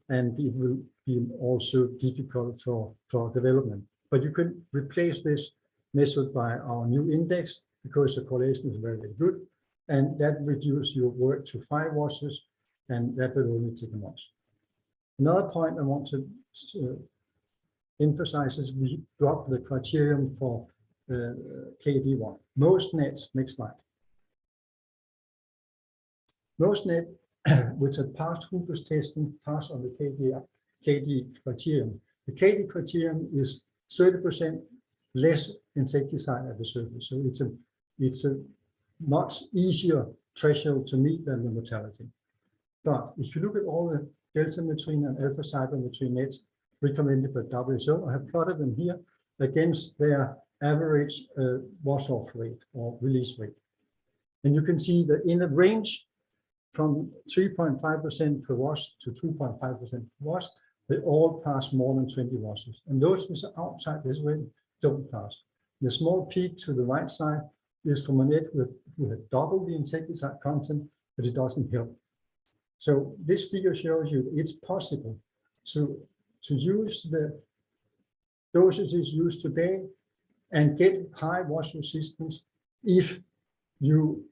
and it will be also difficult for development. But you can replace this measured by our new index, because the correlation is very, very good, and that reduces your work to 5 washes, and that will only take a month. Another point I want to emphasize is we dropped the criterion for KD1. Most nets, next slide. Most nets which have passed Hooper's testing pass on the KD criterion. The KD criterion is 30% less insecticide at the surface. So it's a much easier threshold to meet than the mortality. But if you look at all the delta metrin and alpha cypermetrin nets recommended by WHO, I have plotted them here against their average wash-off rate or release rate. And you can see that in a range from 3.5% per wash to 2.5% per wash, they all pass more than 20 washes. And those which are outside this range don't pass. The small peak to the right side is from a net who had double the insecticide content, but it doesn't help. So this figure shows you it's possible to use the dosages used today and get high wash resistance if you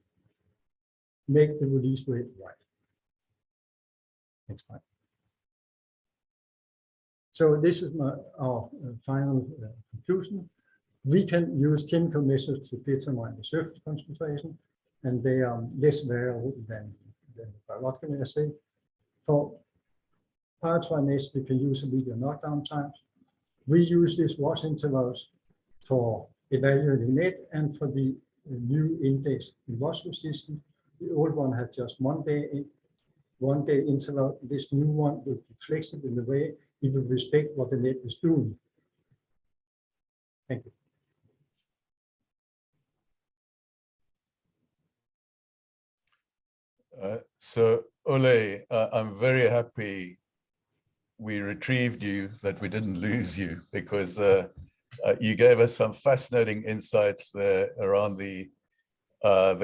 make the release rate right. Next slide. So this is our final conclusion. We can use chemical measures to determine the surface concentration, and they are less variable than biological assay. For paratrial nets, we can use immediate knockdown times. We use these wash intervals for evaluating net and for the new index in wash resistance. The old one had just 1 day interval. This new one will be flexible in the way it will respect what the net is doing. Thank you. So Ole, I'm very happy we retrieved you, that we didn't lose you, because you gave us some fascinating insights there around the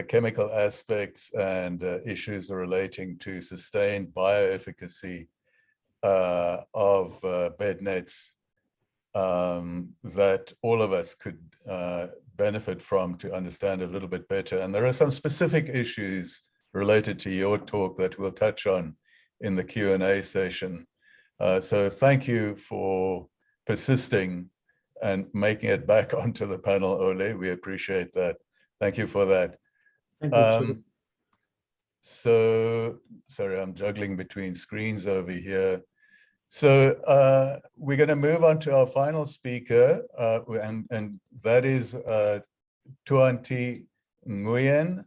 chemical aspects and issues relating to sustained bioefficacy of bed nets that all of us could benefit from to understand a little bit better. And there are some specific issues related to your talk that we'll touch on in the Q&A session. So thank you for persisting and making it back onto the panel, Ole. We appreciate that. Thank you for that. Thank you. So, sorry, I'm juggling between screens over here. So we're going to move on to our final speaker, and that is Tuan T. Nguyen,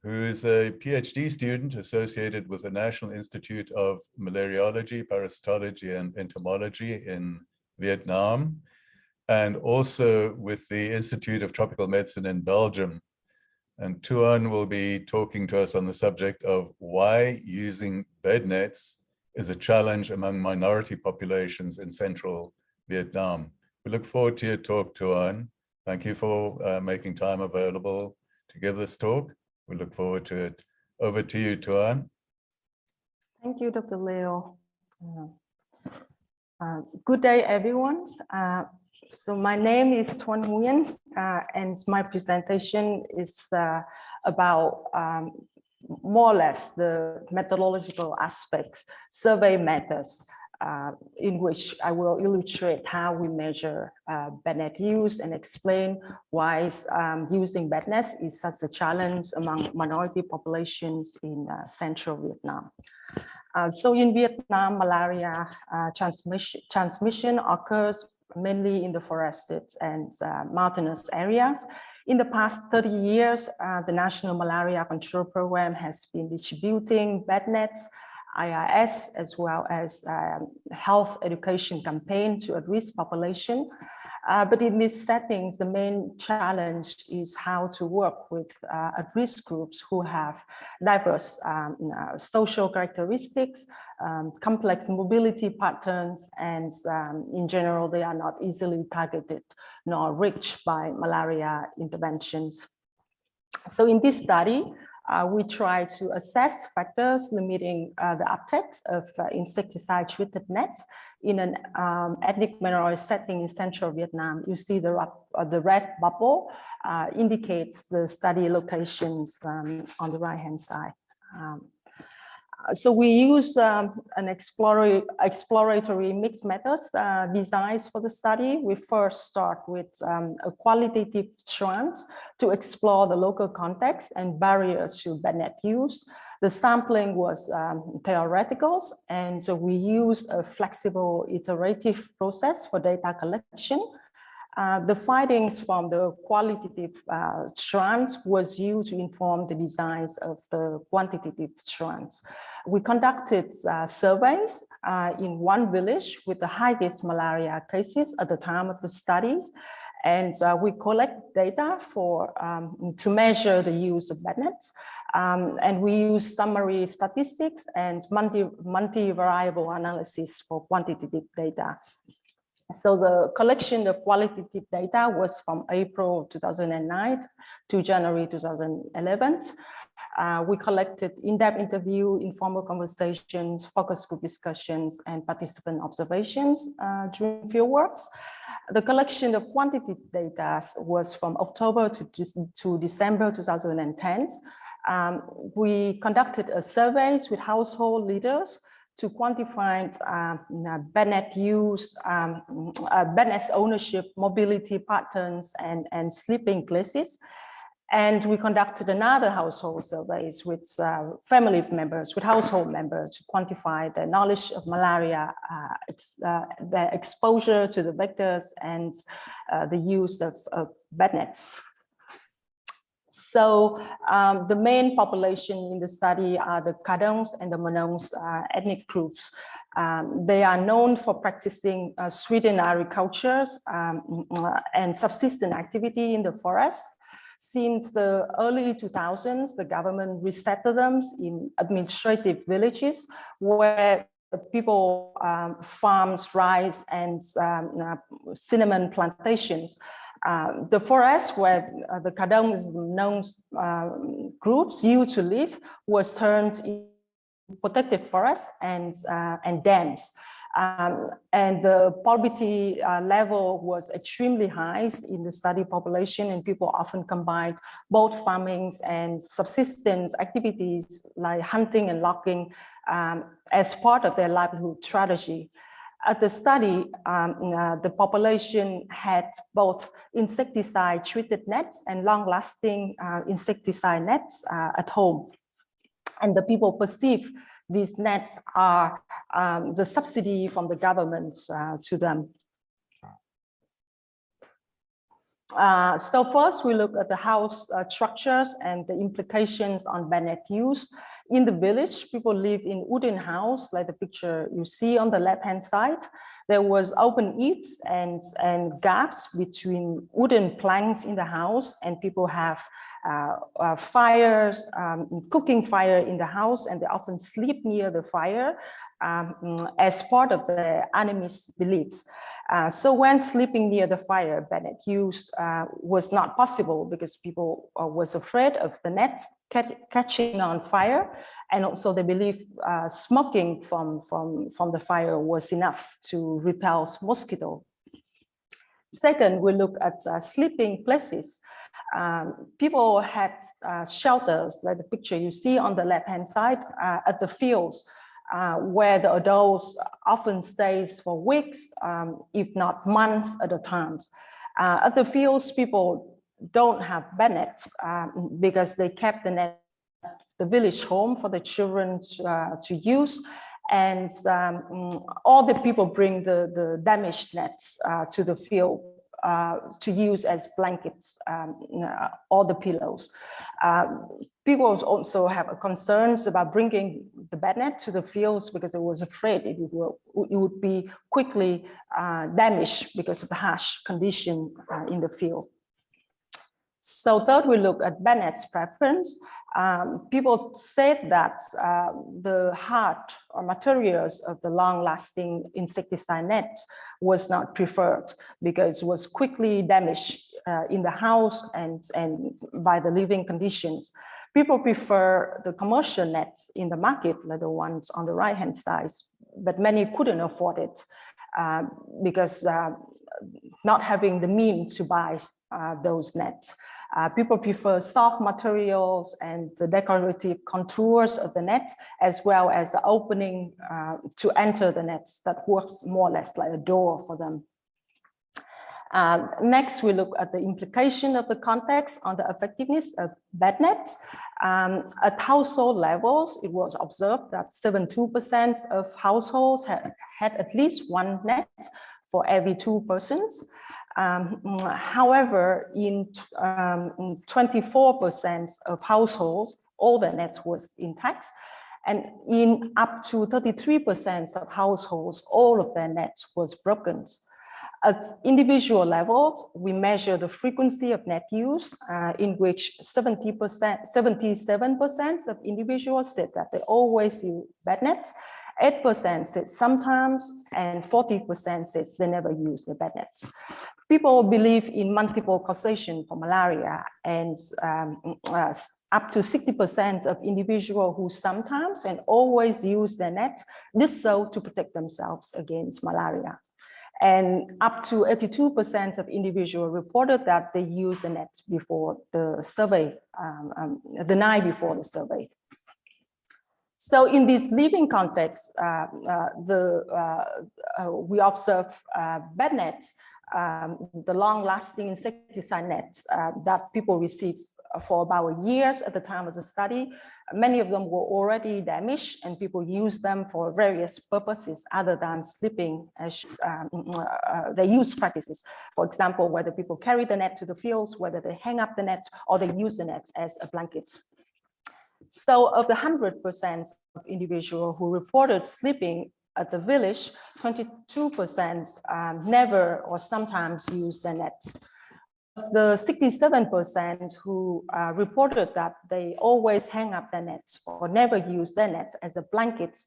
who's a PhD student associated with the National Institute of Malariology, Parasitology, and Entomology in Vietnam, and also with the Institute of Tropical Medicine in Belgium. And Tuan will be talking to us on the subject of why using bed nets is a challenge among minority populations in central Vietnam. We look forward to your talk, Tuan. Thank you for making time available to give this talk. We look forward to it. Over to you, Tuan. Thank you, Dr. Leo. Good day, everyone. So my name is Tuan Nguyen, and my presentation is about more or less the methodological aspects, survey methods, in which I will illustrate how we measure bednet use and explain why using bednets is such a challenge among minority populations in central Vietnam. So in Vietnam, malaria transmission occurs mainly in the forested and mountainous areas. In the past 30 years, the National Malaria Control Program has been distributing bednets, IRS, as well as health education campaign to at-risk population. But in these settings, the main challenge is how to work with at-risk groups who have diverse social characteristics, complex mobility patterns, and in general, they are not easily targeted nor reached by malaria interventions. So in this study, we try to assess factors limiting the uptake of insecticide-treated nets in an ethnic minority setting in central Vietnam. You see the red bubble indicates the study locations on the right-hand side. So we use an exploratory mixed methods designs for the study. We first start with a qualitative strands to explore the local context and barriers to bednet use. The sampling was theoretical, and so we used a flexible iterative process for data collection. The findings from the qualitative strands was used to inform the designs of the quantitative strands. We conducted surveys in one village with the highest malaria cases at the time of the studies, and we collect data for to measure the use of bednets, and we use summary statistics and multi-variable analysis for quantitative data. So the collection of qualitative data was from April 2009 to January 2011. We collected in-depth interview, informal conversations, focus group discussions, and participant observations during fieldworks. The collection of quantitative data was from October to December 2010. We conducted a surveys with household leaders to quantify bednet use, bednet ownership, mobility patterns, and sleeping places. And we conducted another household surveys with family members, with household members to quantify their knowledge of malaria, their exposure to the vectors, and the use of bednets. So the main population in the study are the Cradles and the Monons ethnic groups. They are known for practicing Sweden agricultures and subsistence activity in the forest. Since the early 2000s, the government resettled them in administrative villages where people farms rice and cinnamon plantations. The forest where the Cradle groups used to live was turned into protected forests and dams. And the poverty level was extremely high in the study population, and people often combine both farming and subsistence activities like hunting and logging as part of their livelihood strategy. At the study, the population had both insecticide-treated nets and long-lasting insecticide nets at home. And the people perceive these nets are the subsidy from the government to them. So first we look at the house structures and the implications on Bednet use. In the village, people live in wooden house, like the picture you see on the left-hand side. There was open eaves and gaps between wooden planks in the house, and people have fires, cooking fire in the house, and they often sleep near the fire as part of the animist beliefs. So when sleeping near the fire, Bednet use was not possible because people was afraid of the nets catching on fire, and also they believe smoking from the fire was enough to repel mosquito. Second, we look at sleeping places. People had shelters, like the picture you see on the left-hand side, at the fields, where the adults often stays for weeks, if not months at a time. At the fields, people don't have bednets because they kept the net the village home for the children to use, and all the people bring the damaged nets to the field to use as blankets or the pillows. People also have concerns about bringing the bednet to the fields because they was afraid it would be quickly damaged because of the harsh condition in the field. So third, we look at bednet's preference. People said that the hard or materials of the long-lasting insecticide net was not preferred because it was quickly damaged in the house and by the living conditions. People prefer the commercial nets in the market, like the ones on the right-hand side, but many couldn't afford it because not having the means to buy those nets. People prefer soft materials and the decorative contours of the net, as well as the opening to enter the nets that works more or less like a door for them. Next, we look at the implication of the context on the effectiveness of bednets. At household levels, it was observed that 72% of households had at least one net for every 2 persons. However, in 24% of households, all the nets was intact, and in up to 33% of households, all of their nets was broken. At individual levels, we measure the frequency of net use, in which 77% of individuals said that they always use bednets. 8% said sometimes, and 40% says they never use the bednets. People believe in multiple causation for malaria, and up to 60% of individuals who sometimes and always use their net did so to protect themselves against malaria. And up to 82% of individuals reported that they used the net before the survey, the night before the survey. So in this living context, we observe bednets, the long-lasting insecticide nets that people receive for about years at the time of the study. Many of them were already damaged, and people use them for various purposes other than sleeping, as their use practices. For example, whether people carry the net to the fields, whether they hang up the net, or they use the net as a blanket. So of the 100% of individuals who reported sleeping at the village, 22% never or sometimes use the net. The 67% who reported that they always hang up their nets or never use their nets as a blanket,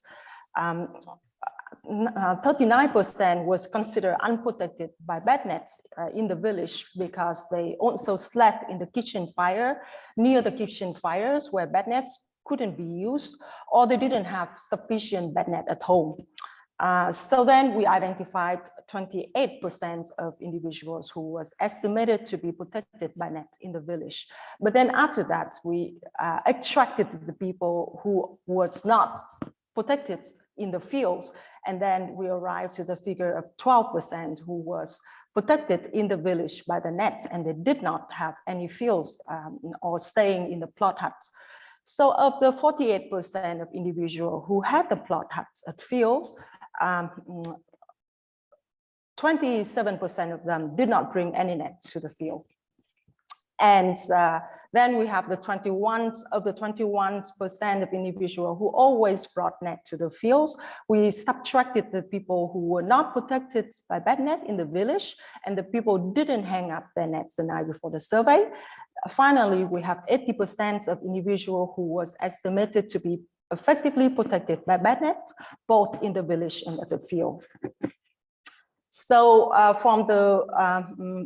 39% was considered unprotected by bednets in the village because they also slept in the kitchen fire, near the kitchen fires where bednets couldn't be used, or they didn't have sufficient bednet at home. So then we identified 28% of individuals who was estimated to be protected by net in the village. But then after that, we extracted the people who was not protected in the fields, and then we arrived to the figure of 12% who was protected in the village by the net, and they did not have any fields or staying in the plot huts. So of the 48% of individuals who had the plot huts at fields, 27% of them did not bring any net to the field. And then we have the 21% of individuals who always brought net to the fields. We subtracted the people who were not protected by Bednet in the village, and the people who didn't hang up their nets the night before the survey. Finally, we have 80% of individuals who was estimated to be effectively protected by Bednet, both in the village and at the field. So from the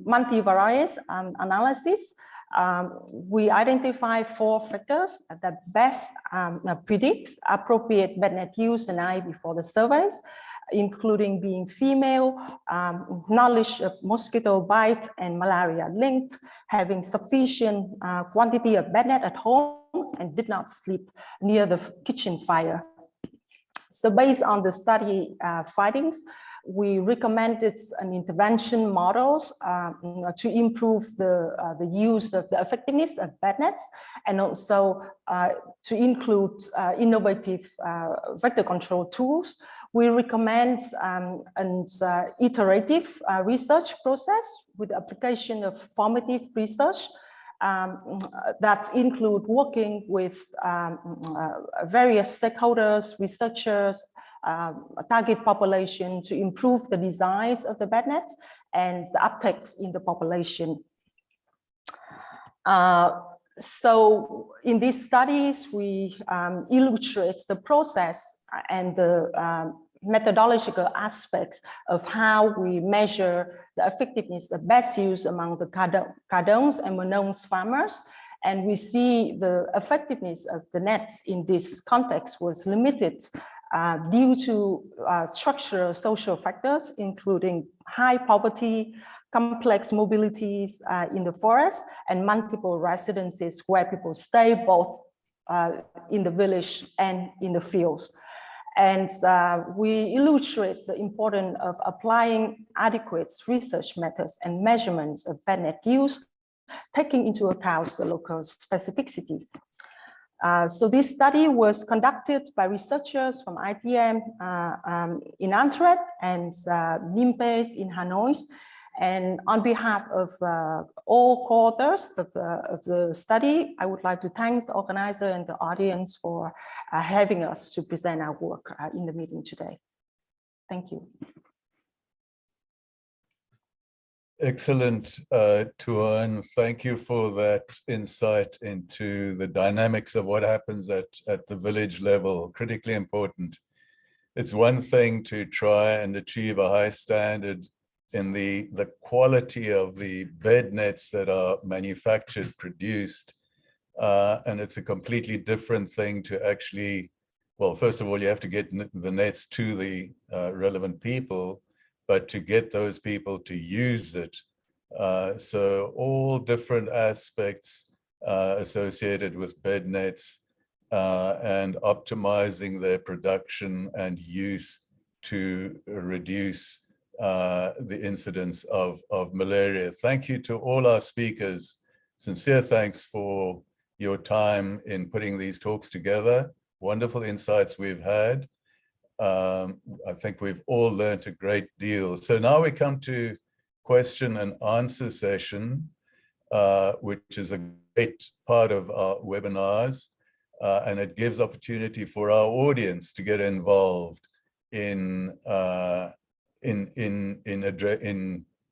multivariate analysis, we identify 4 factors that best predicts appropriate Bednet use the night before the surveys, including being female, knowledge of mosquito bite and malaria linked, having sufficient quantity of Bednet at home, and did not sleep near the kitchen fire. So based on the study findings, we recommended an intervention models to improve the use of the effectiveness of Bednets, and also to include innovative vector control tools. We recommend an iterative research process with the application of formative research that include working with various stakeholders, researchers, target population to improve the designs of the Bednets and the uptakes in the population. So in these studies, we illustrate the process and the methodological aspects of how we measure the effectiveness of best use among the Cardones and Monones farmers. And we see the effectiveness of the nets in this context was limited due to structural social factors, including high poverty, complex mobilities in the forest, and multiple residences where people stay both in the village and in the fields. And we illustrate the importance of applying adequate research methods and measurements of Bednet use, taking into account the local specificity. So this study was conducted by researchers from ITM in Antwerp and NIMPES in Hanoi. And on behalf of all co-authors of the study, I would like to thank the organizer and the audience for having us to present our work in the meeting today. Thank you. Excellent, Tuan. Thank you for that insight into the dynamics of what happens at the village level, critically important. It's one thing to try and achieve a high standard in the quality of the bed nets that are manufactured, produced, and it's a completely different thing to actually, well, first of all, you have to get the nets to the relevant people, but to get those people to use it. So all different aspects associated with bed nets and optimizing their production and use to reduce the incidence of malaria. Thank you to all our speakers. Sincere thanks for your time in putting these talks together. Wonderful insights we've had. I think we've all learned a great deal. So now we come to question and answer session, which is a great part of our webinars, and it gives opportunity for our audience to get involved in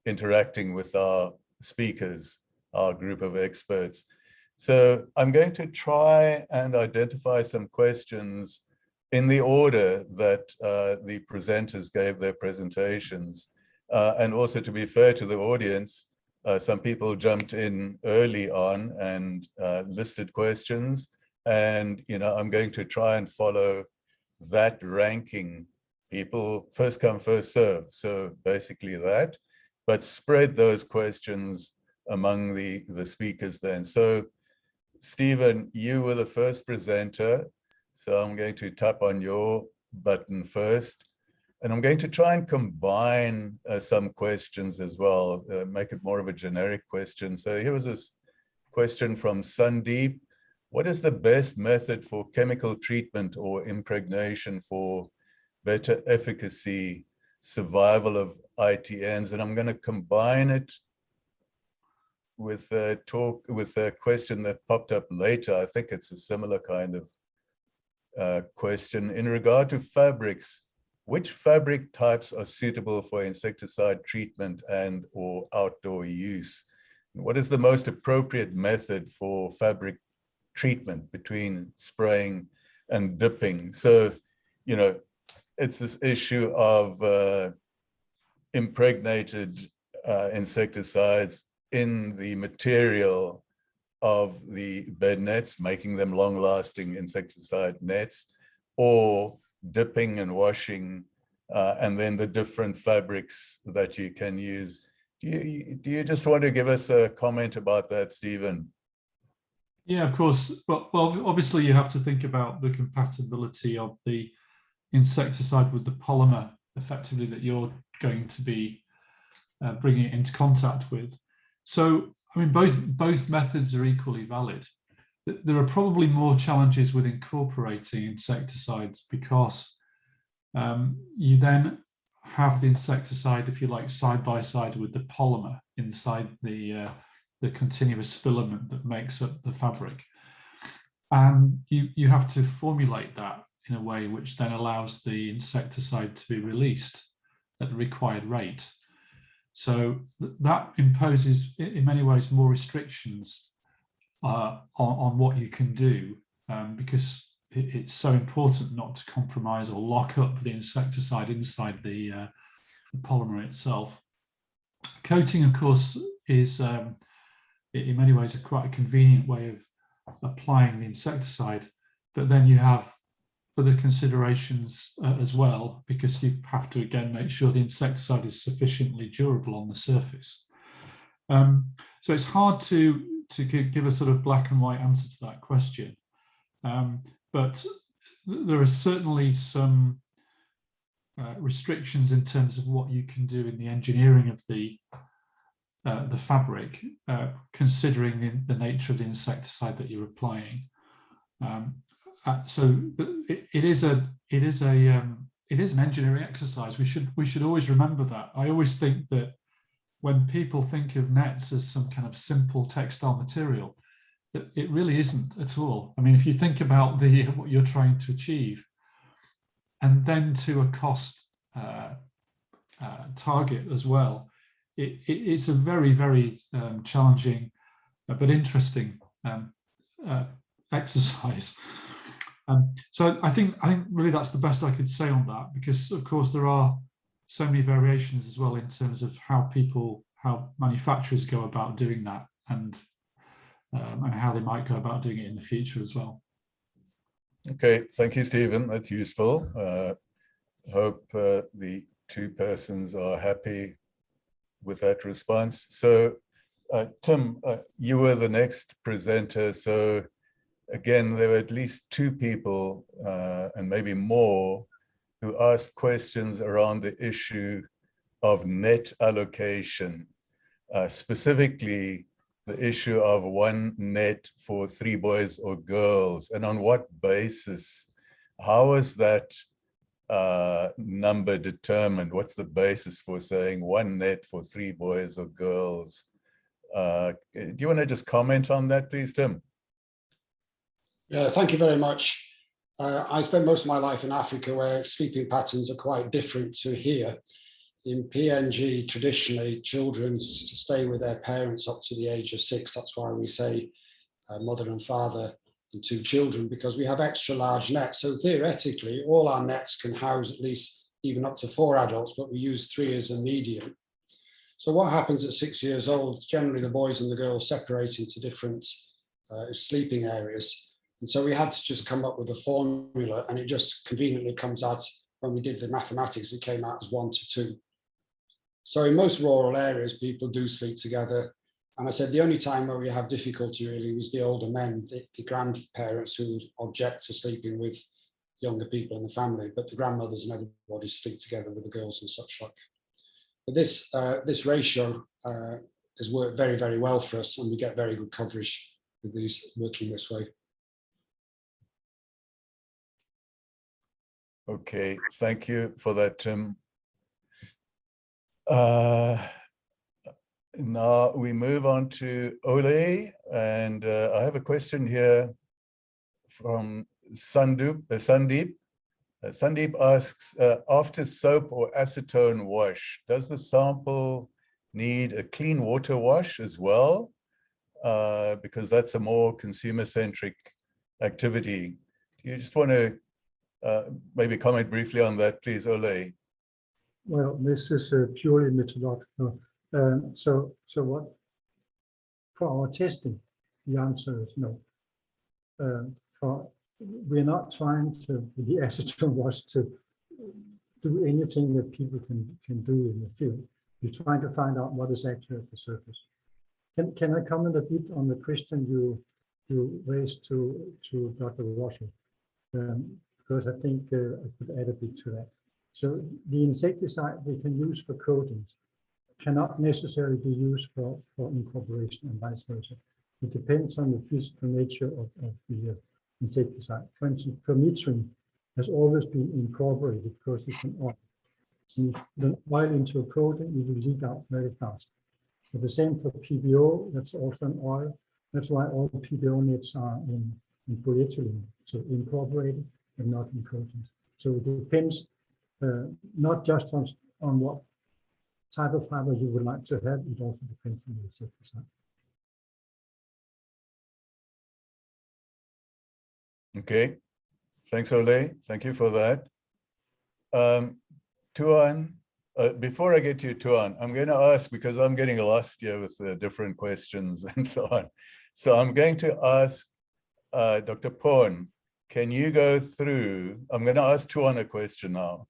interacting with our speakers, our group of experts. So I'm going to try and identify some questions in the order that the presenters gave their presentations. And also, to be fair to the audience, some people jumped in early on and listed questions. And, you know, I'm going to try and follow that ranking. People first come, first serve. So basically that, but spread those questions among the speakers then. So Stephen, you were the first presenter. So I'm going to tap on your button first, and I'm going to try and combine some questions as well, make it more of a generic question. So here was this question from Sandeep. What is the best method for chemical treatment or impregnation for better efficacy, survival of ITNs? And I'm going to combine it with a question that popped up later. I think it's a similar kind of question in regard to fabrics. Which fabric types are suitable for insecticide treatment and or outdoor use? What is the most appropriate method for fabric treatment between spraying and dipping? So, you know, it's this issue of impregnated insecticides in the material of the bed nets, making them long-lasting insecticide nets, or dipping and washing, and then the different fabrics that you can use. Do you just want to give us a comment about that, Stephen? Yeah, of course. Well, obviously you have to think about the compatibility of the insecticide with the polymer, effectively, that you're going to be bringing it into contact with. So, I mean, both methods are equally valid. There are probably more challenges with incorporating insecticides because you then have the insecticide, if you like, side by side with the polymer inside the continuous filament that makes up the fabric. And you have to formulate that in a way which then allows the insecticide to be released at the required rate. So that imposes, in many ways, more restrictions on what you can do, because it's so important not to compromise or lock up the insecticide inside the polymer itself. Coating, of course, is in many ways quite a convenient way of applying the insecticide, but then you have other considerations as well, because you have to again make sure the insecticide is sufficiently durable on the surface. So it's hard to give a sort of black and white answer to that question, but there are certainly some restrictions in terms of what you can do in the engineering of the fabric, considering the nature of the insecticide that you're applying. So it is an engineering exercise. We should always remember that. I always think that when people think of nets as some kind of simple textile material, that it really isn't at all. I mean, if you think about what you're trying to achieve, and then to a cost target as well, it's a very, very challenging but interesting exercise. So I think really that's the best I could say on that, because of course there are so many variations as well in terms of how manufacturers go about doing that, and how they might go about doing it in the future as well. Okay, thank you, Stephen. That's useful. Hope the two persons are happy with that response. So, Tim, you were the next presenter. So, again, there were at least two people, and maybe more, who asked questions around the issue of net allocation, specifically the issue of one net for 3 boys or girls, and on what basis. How is that number determined? What's the basis for saying one net for 3 boys or girls? Do you want to just comment on that, please, Tim? Yeah, thank you very much. I spent most of my life in Africa, where sleeping patterns are quite different to here. In PNG, traditionally, children stay with their parents up to the age of 6. That's why we say mother and father and 2 children, because we have extra large nets. So theoretically, all our nets can house at least even up to 4 adults, but we use 3 as a medium. So what happens at 6 years old, generally the boys and the girls separate into different sleeping areas. And so we had to just come up with a formula, and it just conveniently comes out, when we did the mathematics, it came out as 1 to 2. So in most rural areas, people do sleep together. And I said the only time where we have difficulty really was the older men, the grandparents who object to sleeping with younger people in the family, but the grandmothers and everybody sleep together with the girls and such like. But this ratio has worked very, very well for us, and we get very good coverage with these working this way. Okay, thank you for that, Tim. Now we move on to Ole, and I have a question here from Sandeep. Sandeep asks, after soap or acetone wash, does the sample need a clean water wash as well? Because that's a more consumer-centric activity. Do you just want to maybe comment briefly on that, please, Ole? Well, this is purely methodological. So what for our testing, the answer is no. We're not trying to, with the acetone wash, to do anything that people can do in the field. We're trying to find out what is actually at the surface. Can I comment a bit on the question you raised to Dr. Washer? Because I think I could add a bit to that. So the insecticide we can use for coatings cannot necessarily be used for incorporation and vice versa. It depends on the physical nature of the insecticide. For instance, permethrin has always been incorporated because it's an oil. And if you put oil into a coating, it will leak out very fast. But the same for PBO, that's also an oil. That's why all the PBO nets are in polyethylene, so incorporated and not in coatings. So it depends not just on what type of fiber you would like to have, it also depends on the insecticide. Okay, thanks, Ole. Thank you for that. Tuan, before I get to you, Tuan, I'm going to ask, because I'm getting lost here with the different questions and so on. So I'm going to ask Dr. Porn, can you go through, I'm going to ask Tuan a question now,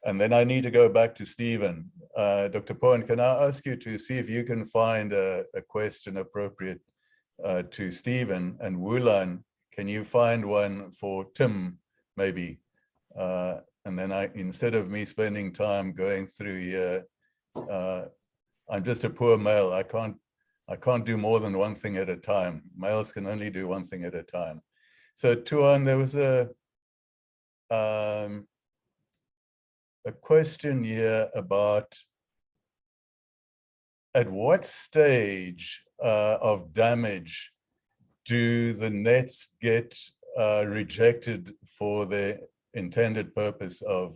and then I need to go back to Stephen. Dr. Porn, can I ask you to see if you can find a question appropriate to Stephen, and Wulan, can you find one for Tim, maybe? And then instead of me spending time going through here, I'm just a poor male. I can't do more than one thing at a time. Males can only do one thing at a time. So Tuan, there was a question here about at what stage of damage do the nets get rejected for their intended purpose of,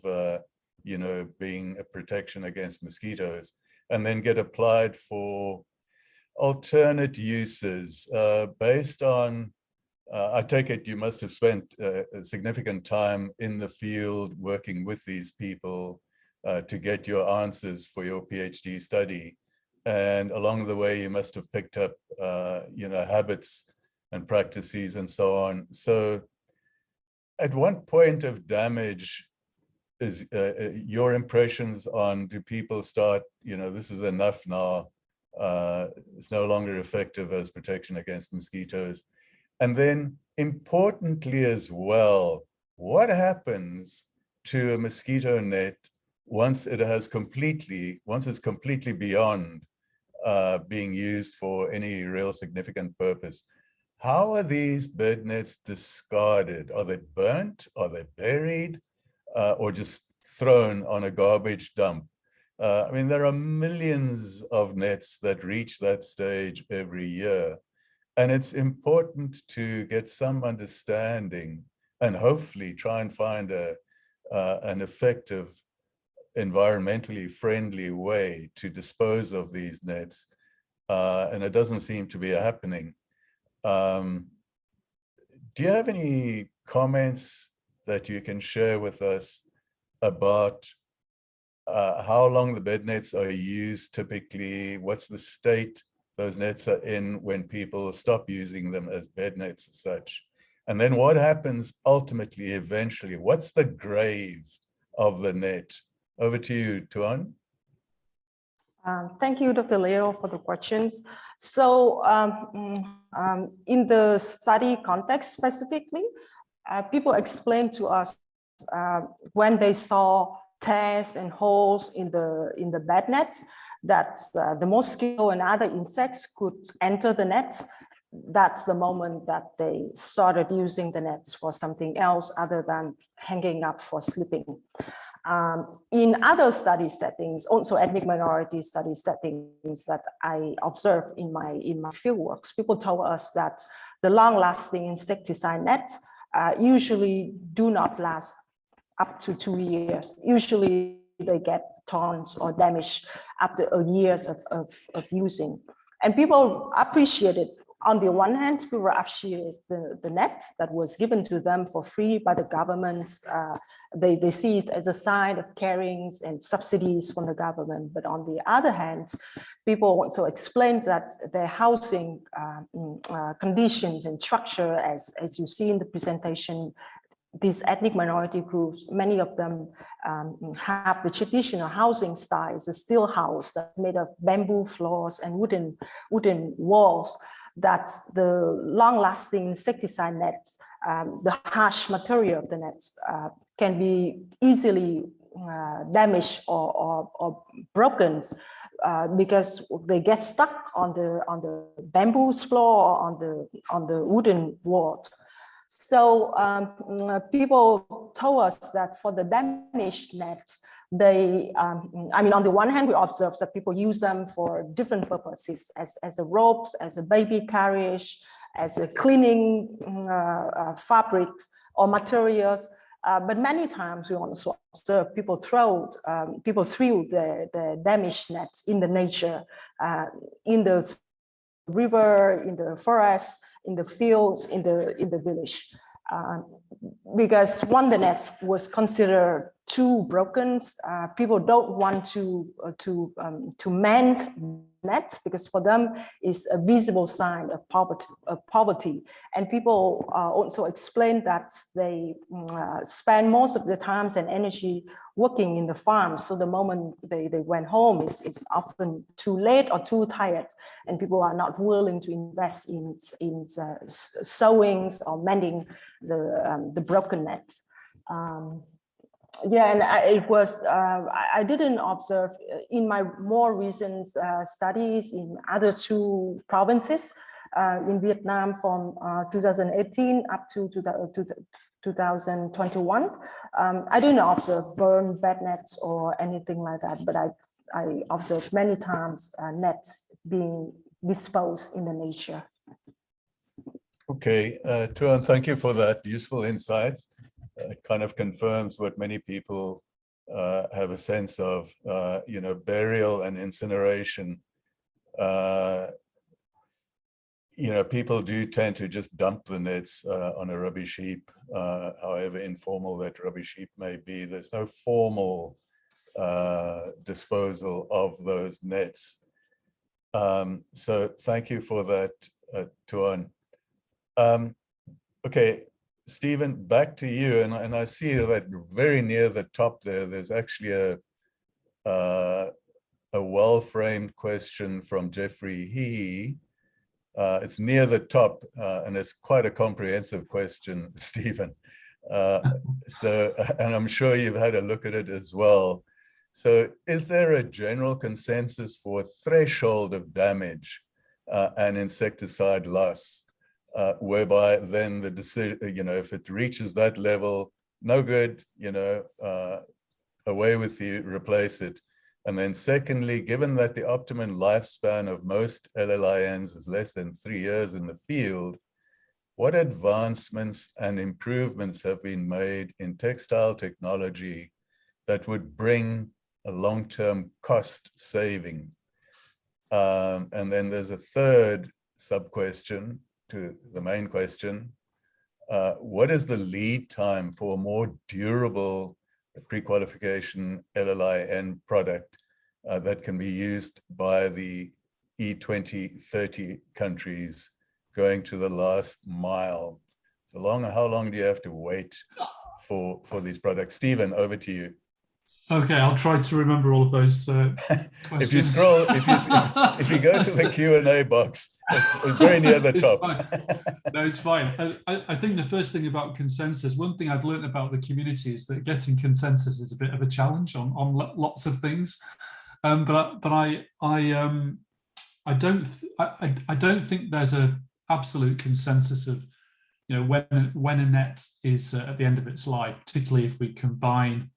being a protection against mosquitoes, and then get applied for alternate uses based on, I take it you must have spent a significant time in the field working with these people to get your answers for your PhD study. And along the way, you must have picked up, habits and practices and so on. So at what point of damage is your impressions on, do people start, this is enough now, it's no longer effective as protection against mosquitoes? And then importantly as well, what happens to a mosquito net once it's completely beyond being used for any real significant purpose? How are these bed nets discarded? Are they burnt? Are they buried? Or just thrown on a garbage dump? There are millions of nets that reach that stage every year. And it's important to get some understanding and hopefully try and find an effective, environmentally friendly way to dispose of these nets. And it doesn't seem to be happening. Do you have any comments that you can share with us about how long the bed nets are used typically? What's the state those nets are in when people stop using them as bed nets as such? And then what happens ultimately, eventually? What's the grave of the net? Over to you, Tuan. Thank you, Dr. Leo, for the questions. So in the study context specifically, people explained to us when they saw tears and holes in the bed nets that the mosquito and other insects could enter the nets. That's the moment that they started using the nets for something else other than hanging up for sleeping. In other study settings, also ethnic minority study settings that I observed in my fieldworks, people told us that the long-lasting insecticide nets usually do not last up to 2 years. Usually they get torn or damaged after years of using. And people appreciated, on the one hand, people appreciate the net that was given to them for free by the government. They see it as a sign of carings and subsidies from the government. But on the other hand, people also explained that their housing conditions and structure, as you see in the presentation, these ethnic minority groups, many of them have the traditional housing styles, a steel house that's made of bamboo floors and wooden walls, that the long-lasting insecticide nets, the harsh material of the nets can be easily damaged or broken because they get stuck on the bamboo floor or on the wooden wall. So people told us that for the damaged nets, they, I mean, on the one hand, we observe that people use them for different purposes, as a ropes, as a baby carriage, as a cleaning fabrics or materials. But many times we also observe people threw the damaged nets in the nature, in the river, in the forest, in the fields, in the village, because when the nets was considered too broken, people don't want to mend net, because for them it's a visible sign of poverty. And people also explain that they spend most of the time and energy working in the farm. So the moment they went home, it's often too late or too tired, and people are not willing to invest in sewings or mending the broken nets. Yeah, and I didn't observe in my more recent studies in other two provinces in Vietnam from 2018 up to 2021. I didn't observe burn bednets or anything like that, but I observed many times nets being disposed in the nature. Okay, Tuan, thank you for that useful insights. It kind of confirms what many people have a sense of, you know, burial and incineration. You know, people do tend to just dump the nets on a rubbish heap, however informal that rubbish heap may be. There's no formal disposal of those nets. So thank you for that, Tuan. Okay. Stephen, back to you, and I see that very near the top there, there's actually a well-framed question from Jeffrey He. It's near the top, and it's quite a comprehensive question, Stephen. And I'm sure you've had a look at it as well. So is there a general consensus for threshold of damage and insecticide loss? Whereby then the decision, you know, if it reaches that level, no good, you know, away with you, replace it. And then secondly, given that the optimum lifespan of most LLINs is less than 3 years in the field, what advancements and improvements have been made in textile technology that would bring a long-term cost saving? And then there's a third sub-question to the main question. What is the lead time for a more durable pre-qualification LLIN product that can be used by the E2030 countries going to the last mile? So how long do you have to wait for these products? Stephen, over to you. Okay, I'll try to remember all of those questions. If you scroll, if you go to the Q&A box, it's very near the top. No, it's fine. I think the first thing about consensus, one thing I've learned about the community is that getting consensus is a bit of a challenge on lots of things. But I don't think there's a absolute consensus of, you know, when a net is at the end of its life, particularly if we combine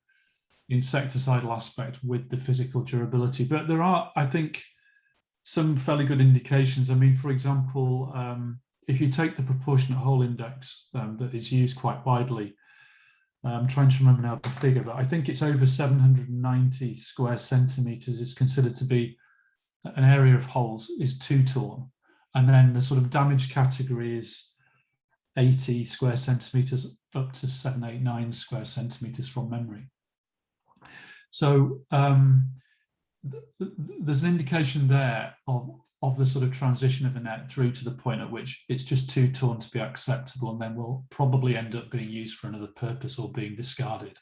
insecticidal aspect with the physical durability. But there are, I think, some fairly good indications. I mean, for example, if you take the proportionate hole index that is used quite widely, I'm trying to remember now the figure, but I think it's over 790 square centimeters is considered to be an area of holes is 2 torn. And then the sort of damage category is 80 square centimeters up to 789 square centimeters from memory. So there's an indication there of the sort of transition of a net through to the point at which it's just too torn to be acceptable, and then will probably end up being used for another purpose or being discarded.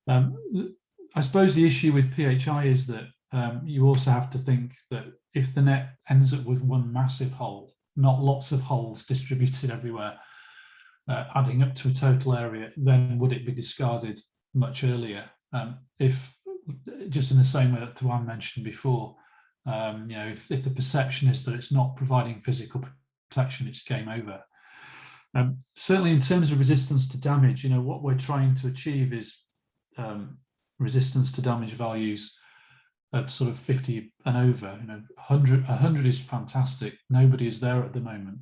I suppose the issue with PHI is that you also have to think that if the net ends up with one massive hole, not lots of holes distributed everywhere, adding up to a total area, then would it be discarded much earlier? If just in the same way that Tuan mentioned before, you know, if the perception is that it's not providing physical protection, it's game over. Certainly in terms of resistance to damage, you know, what we're trying to achieve is resistance to damage values of sort of 50 and over. You know, 100 is fantastic. Nobody is there at the moment.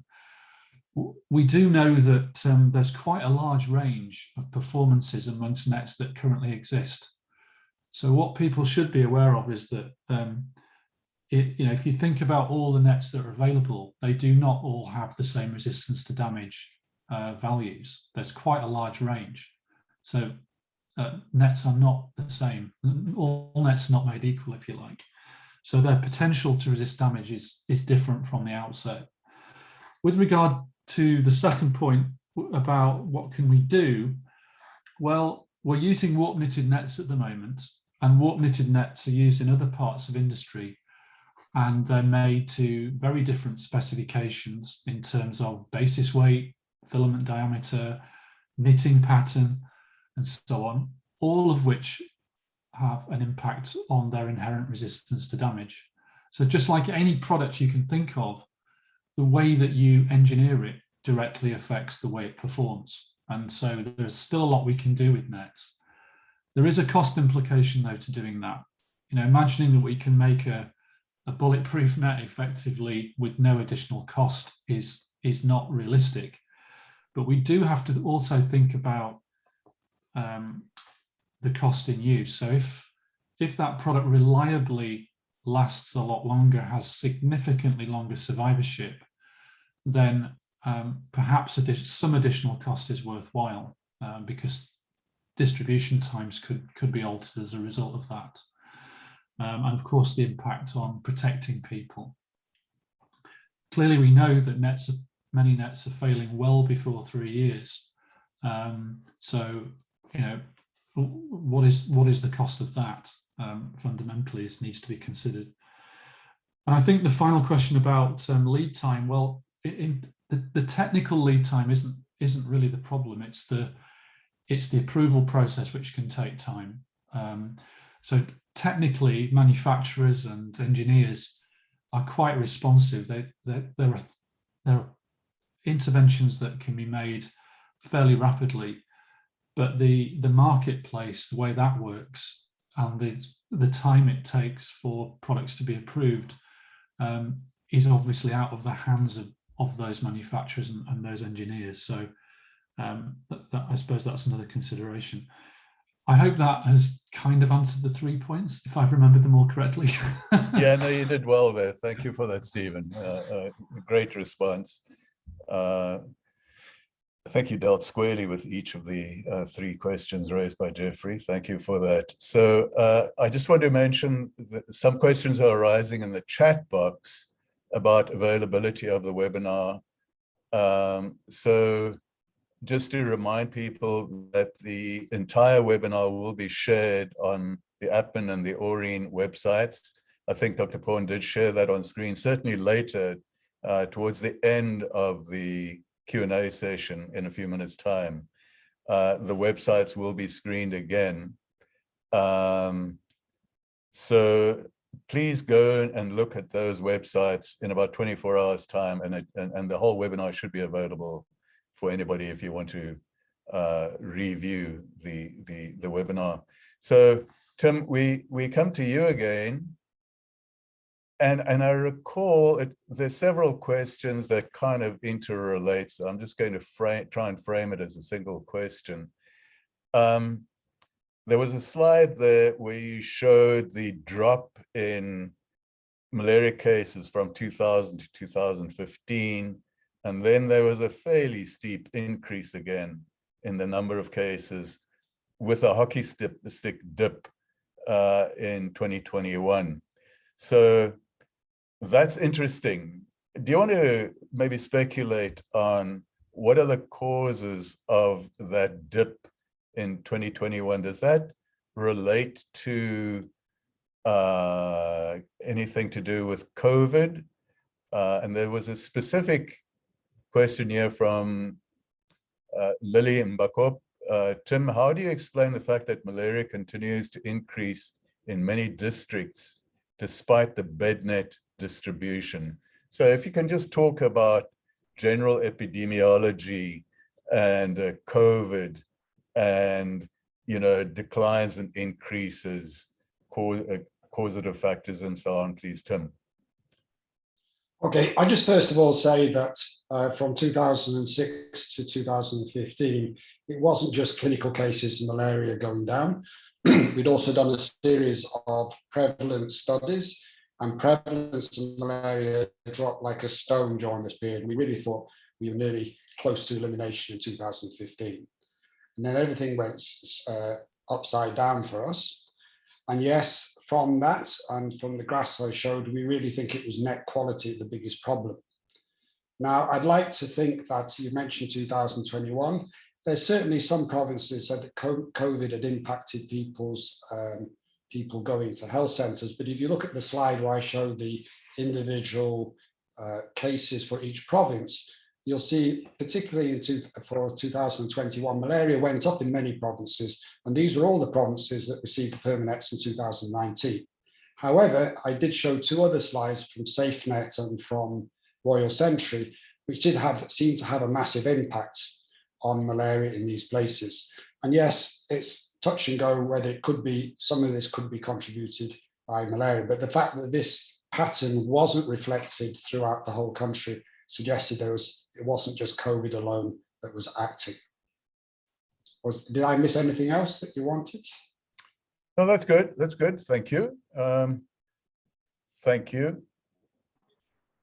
We do know that there's quite a large range of performances amongst nets that currently exist. So what people should be aware of is that, you know, if you think about all the nets that are available, they do not all have the same resistance to damage values. There's quite a large range. So nets are not the same. All nets are not made equal, if you like. So their potential to resist damage is different from the outset. With regard to the second point about what can we do, well, we're using warp knitted nets at the moment, and warp knitted nets are used in other parts of industry, and they're made to very different specifications in terms of basis weight, filament diameter, knitting pattern, and so on, all of which have an impact on their inherent resistance to damage. So just like any product you can think of, the way that you engineer it directly affects the way it performs. And so there's still a lot we can do with nets. There is a cost implication though to doing that. You know, imagining that we can make a bulletproof net effectively with no additional cost is not realistic. But we do have to also think about the cost in use. So if that product reliably lasts a lot longer, has significantly longer survivorship, then perhaps some additional cost is worthwhile because distribution times could be altered as a result of that. And of course, the impact on protecting people. Clearly, we know that many nets are failing well before 3 years. So, you know, what is the cost of that? Fundamentally, it needs to be considered. And I think the final question about lead time. Well, the technical lead time isn't really the problem. It's the approval process which can take time. So technically, manufacturers and engineers are quite responsive. There are interventions that can be made fairly rapidly, but the marketplace, the way that works, and the time it takes for products to be approved is obviously out of the hands of those manufacturers and those engineers. So I suppose that's another consideration. I hope that has kind of answered the 3 points, if I've remembered them all correctly. Yeah, no, you did well there. Thank you for that, Stephen. Great response. I think you dealt squarely with each of the 3 questions raised by Jeffrey. Thank you for that. So I just want to mention that some questions are arising in the chat box about availability of the webinar. So just to remind people that the entire webinar will be shared on the APMEN and the ORIN websites. I think Dr. Porn did share that on screen. Certainly later, towards the end of the Q&A session in a few minutes' time, the websites will be screened again. So please go and look at those websites in about 24 hours time, and the whole webinar should be available for anybody if you want to review the webinar. So Tim, we come to you again. And I recall there's several questions that kind of interrelate. So I'm just going to try and frame it as a single question. There was a slide there where you showed the drop in malaria cases from 2000 to 2015. And then there was a fairly steep increase again in the number of cases with a hockey stick dip in 2021. So that's interesting. Do you want to maybe speculate on what are the causes of that dip in 2021? Does that relate to anything to do with COVID? And there was a specific question here from Lily Mbakop. Tim, how do you explain the fact that malaria continues to increase in many districts despite the bednet distribution? So if you can just talk about general epidemiology and COVID and, you know, declines and increases, causative factors and so on, please, Tim. Okay, I just first of all say that from 2006 to 2015, it wasn't just clinical cases of malaria going down. We'd also done a series of prevalence studies, and prevalence of malaria dropped like a stone during this period. We really thought we were nearly close to elimination in 2015. And then everything went upside down for us. And yes, from that and from the graphs I showed, we really think it was net quality the biggest problem. Now, I'd like to think that you mentioned 2021. There's certainly some provinces that COVID had impacted people's people going to health centres. But if you look at the slide where I show the individual cases for each province, you'll see, particularly for 2021, malaria went up in many provinces, and these are all the provinces that received the Permanets in 2019. However, I did show two other slides from SafeNet and from Royal Sentry, which did seem to have a massive impact on malaria in these places. And yes, it's touch and go whether it could be, some of this could be contributed by malaria, but the fact that this pattern wasn't reflected throughout the whole country suggested it wasn't just COVID alone that was acting. Did I miss anything else that you wanted? No, that's good. That's good. Thank you. Thank you.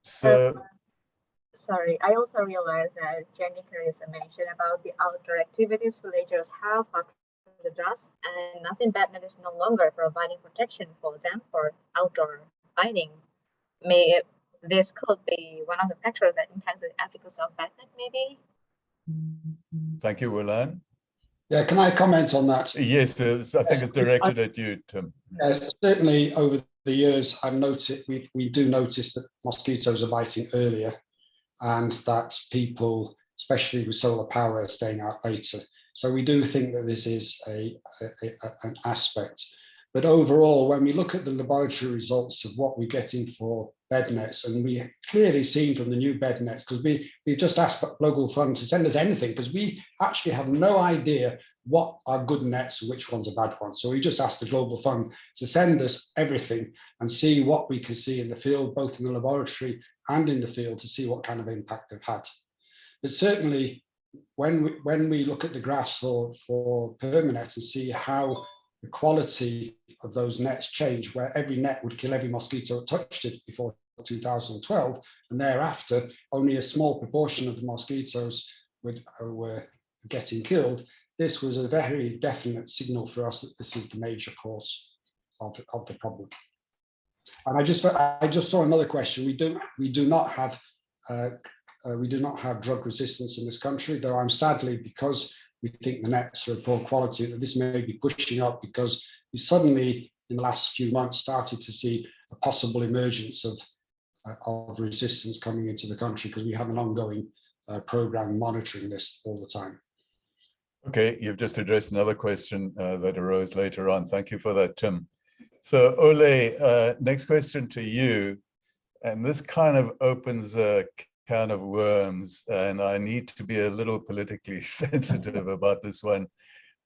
So, sorry, I also realized that Jenny Carissa mentioned about the outdoor activities villagers have after the dust, and nothing Bednet is no longer providing protection for them for outdoor mining. This could be one of the factors that enhance the efficacy of Bednet, maybe? thank you, Willan. Yeah, can I comment on that? Yes, I think it's directed at you, Tim. Certainly over the years, I've noticed, we do notice that mosquitoes are biting earlier, and that people, especially with solar power, are staying out later. So we do think that this is an aspect. But overall, when we look at the laboratory results of what we're getting for bed nets, and we clearly seen from the new bed nets, because we just asked Global Fund to send us anything, because we actually have no idea what are good nets and which ones are bad ones. So we just asked the Global Fund to send us everything and see what we can see in the field, both in the laboratory and in the field, to see what kind of impact they've had. But certainly, when we look at the graphs for permanent and see how the quality of those nets change, where every net would kill every mosquito that touched it before 2012, and thereafter only a small proportion of the mosquitoes were getting killed, this was a very definite signal for us that this is the major cause of the problem. And I just saw another question. We do not have drug resistance in this country, though I'm sadly, because we think the nets are of poor quality, that this may be pushing up, because we suddenly, in the last few months, started to see a possible emergence of resistance coming into the country, because we have an ongoing program monitoring this all the time. Okay, you've just addressed another question that arose later on. Thank you for that, Tim. So Ole, next question to you. And this kind of opens a can of worms, and I need to be a little politically sensitive about this one.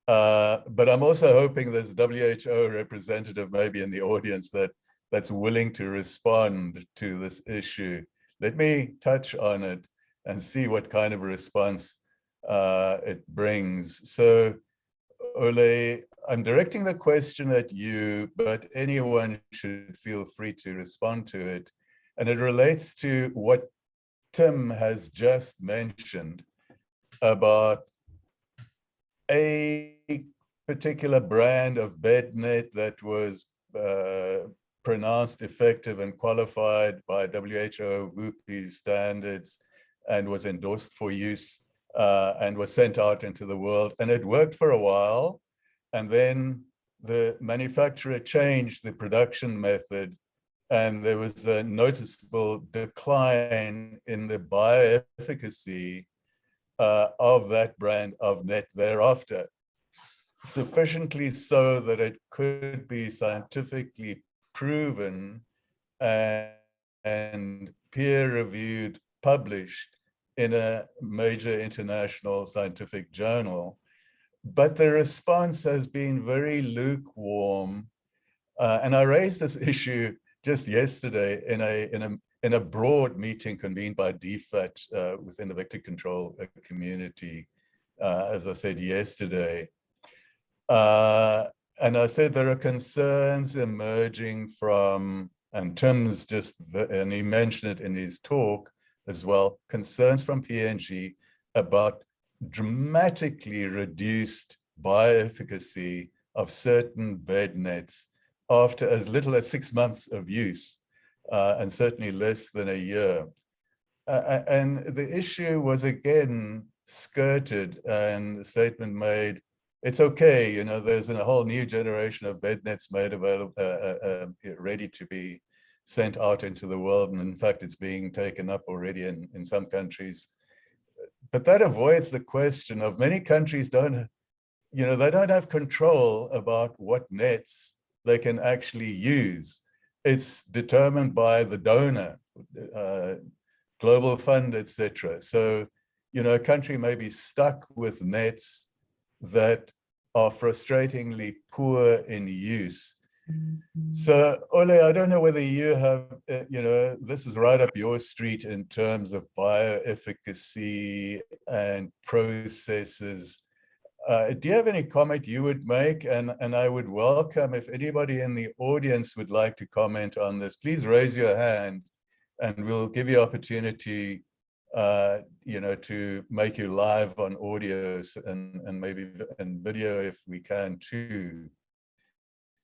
But I'm also hoping there's a WHO representative maybe in the audience that's willing to respond to this issue. Let me touch on it and see what kind of a response it brings. So, Ole, I'm directing the question at you, but anyone should feel free to respond to it. And it relates to what Tim has just mentioned about a particular brand of Bednet that was pronounced effective and qualified by WHO WUPI standards and was endorsed for use and was sent out into the world. And it worked for a while. And then the manufacturer changed the production method, and there was a noticeable decline in the bioefficacy of that brand of net thereafter, sufficiently so that it could be scientifically proven and peer-reviewed, published in a major international scientific journal. But the response has been very lukewarm. And I raised this issue just yesterday in a broad meeting convened by DFAT within the vector control community, as I said yesterday. And I said there are concerns emerging from, and Tim's and he mentioned it in his talk as well, concerns from P&G about dramatically reduced bioefficacy of certain bed nets after as little as 6 months of use, and certainly less than a year. And the issue was again skirted, and the statement made, it's okay, you know, there's a whole new generation of bed nets made available, ready to be sent out into the world. And in fact, it's being taken up already in some countries. But that avoids the question of many countries they don't have control about what nets they can actually use. It's determined by the donor, global fund, etc. So, you know, a country may be stuck with nets that are frustratingly poor in use. So, Ole, I don't know whether you have, this is right up your street in terms of bioefficacy and processes. Do you have any comment you would make? And I would welcome if anybody in the audience would like to comment on this, please raise your hand and we'll give you opportunity to make you live on audio and maybe in video if we can too,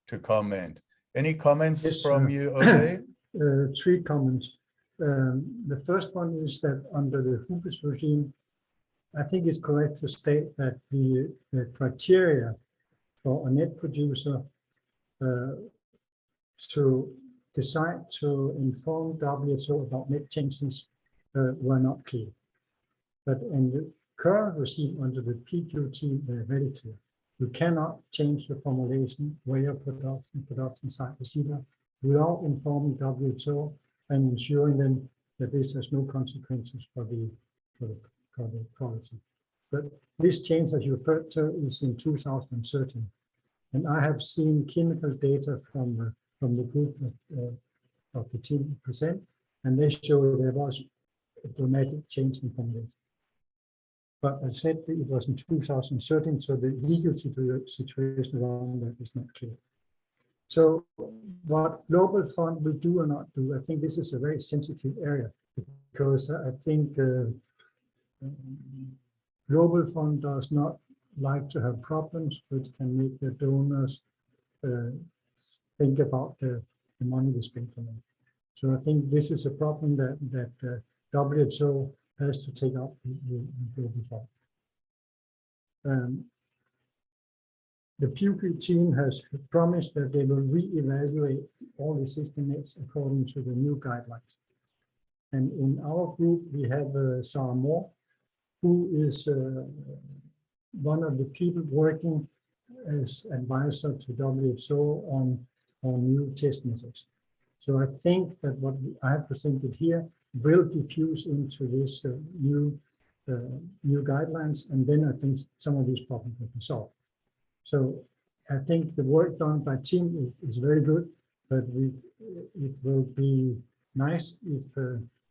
to comment. Any comments from you, Ole? 3 comments. The first one is that under the WUPI's regime, I think it's correct to state that the criteria for a net producer to decide to inform WHO about net changes were not clear. But in the current regime under the PQT, they're very clear. You cannot change the formulation, way of production site, etc., without informing WHO and ensuring them that this has no consequences for the quality. But this change, as you referred to, is in 2013. And I have seen chemical data from the group of the 10%, and they show there was a dramatic change in formulation. But as I said, it was in 2013, so the legal situation around that is not clear. So what Global Fund will do or not do, I think this is a very sensitive area, because I think Global Fund does not like to have problems which can make the donors think about the money they spend on them. So I think this is a problem that WHO has to take up with Global Fund. The PQT team has promised that they will re-evaluate all existing nets according to the new guidelines. And in our group, we have Sarah Moore, who is one of the people working as advisor to WHO on new test methods. So I think that what I have presented here will diffuse into this new guidelines, and then I think some of these problems will be solved. So I think the work done by team is very good, but it will be nice if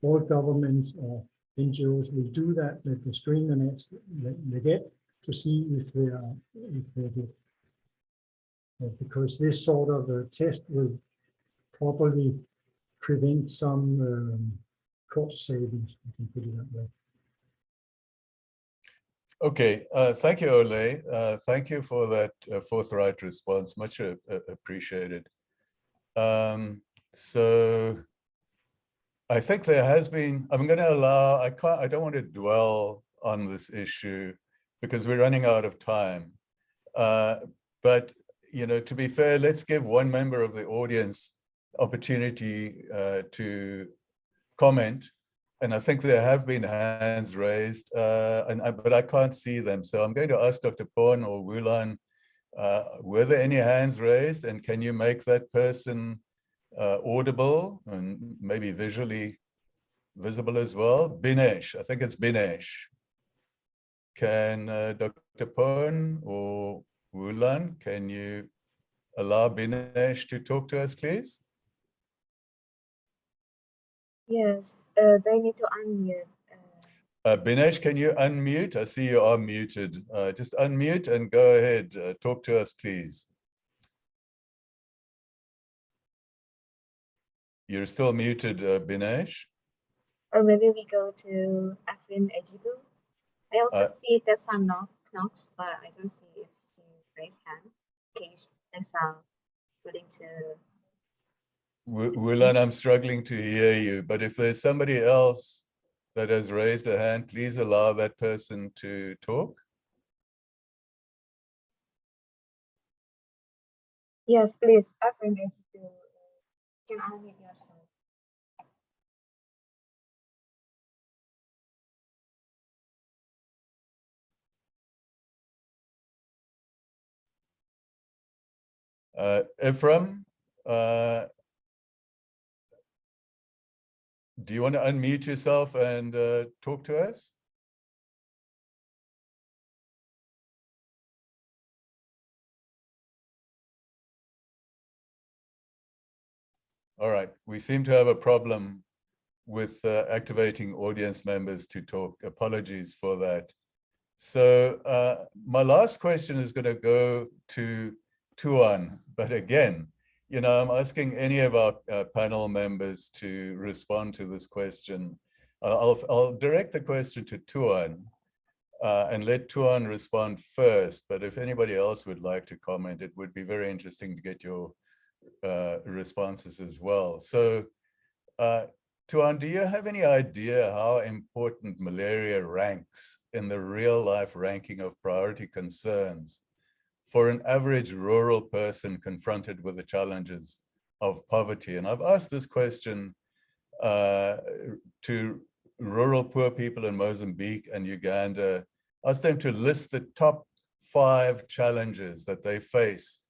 all governments or NGOs will do that, let the screen the nets they get to see if they're good. Because this sort of test will probably prevent some cost savings, you can put it that way. Okay, thank you, Ole. Thank you for that forthright response, much appreciated. So I think there has been, I'm going to allow, I don't want to dwell on this issue because we're running out of time. But, you know, to be fair, let's give one member of the audience opportunity to comment. And I think there have been hands raised, but I can't see them. So I'm going to ask Dr. Porn or Wulan, were there any hands raised? And can you make that person audible and maybe visually visible as well? Binesh, I think it's Binesh. Can Dr. Porn or Wulan, can you allow Binesh to talk to us, please? Yes, they need to unmute. Binesh, can you unmute? I see you are muted. Just unmute and go ahead. Talk to us, please. You're still muted, Binesh. Or maybe we go to Afrin Ejibu. I also see Tessa Knox, but I don't see if she raised hand. In case Tessa willing to. Wulan, I'm struggling to hear you, but if there's somebody else that has raised a hand, please allow that person to talk. Yes, please, Afrin Ejibu. Can unmute yourself. Ephraim, do you want to unmute yourself and talk to us? All right, we seem to have a problem with activating audience members to talk. Apologies for that. So my last question is going to go to Tuan, but again, you know, I'm asking any of our panel members to respond to this question. I'll direct the question to Tuan and let Tuan respond first, but if anybody else would like to comment, it would be very interesting to get your responses as well. So Tuan, do you have any idea how important malaria ranks in the real life ranking of priority concerns for an average rural person confronted with the challenges of poverty? And I've asked this question to rural poor people in Mozambique and Uganda, asked them to list the top 5 challenges that they face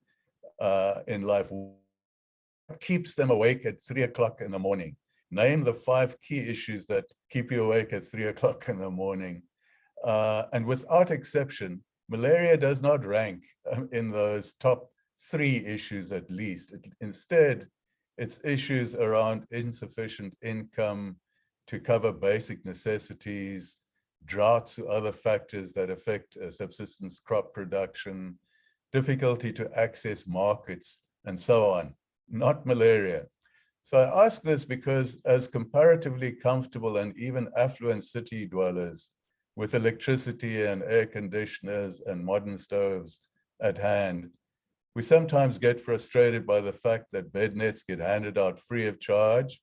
in life. What keeps them awake at 3 o'clock in the morning? Name the 5 key issues that keep you awake at 3 o'clock in the morning. And without exception, malaria does not rank in those top 3 issues at least. Instead, it's issues around insufficient income to cover basic necessities, droughts or other factors that affect subsistence crop production, difficulty to access markets, and so on, not malaria. So I ask this because as comparatively comfortable and even affluent city dwellers with electricity and air conditioners and modern stoves at hand, we sometimes get frustrated by the fact that Bednets get handed out free of charge.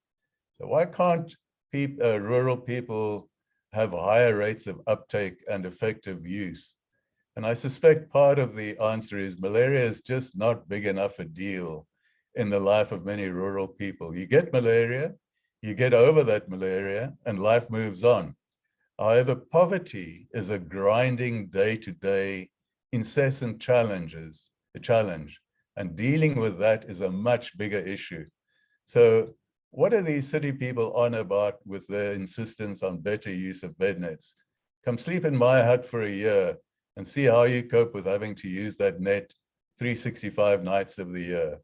So why can't rural people have higher rates of uptake and effective use? And I suspect part of the answer is malaria is just not big enough a deal in the life of many rural people. You get malaria, you get over that malaria, and life moves on. However, poverty is a grinding day-to-day, incessant challenge, and dealing with that is a much bigger issue. So what are these city people on about with their insistence on better use of bed nets? Come sleep in my hut for a year and see how you cope with having to use that net 365 nights of the year.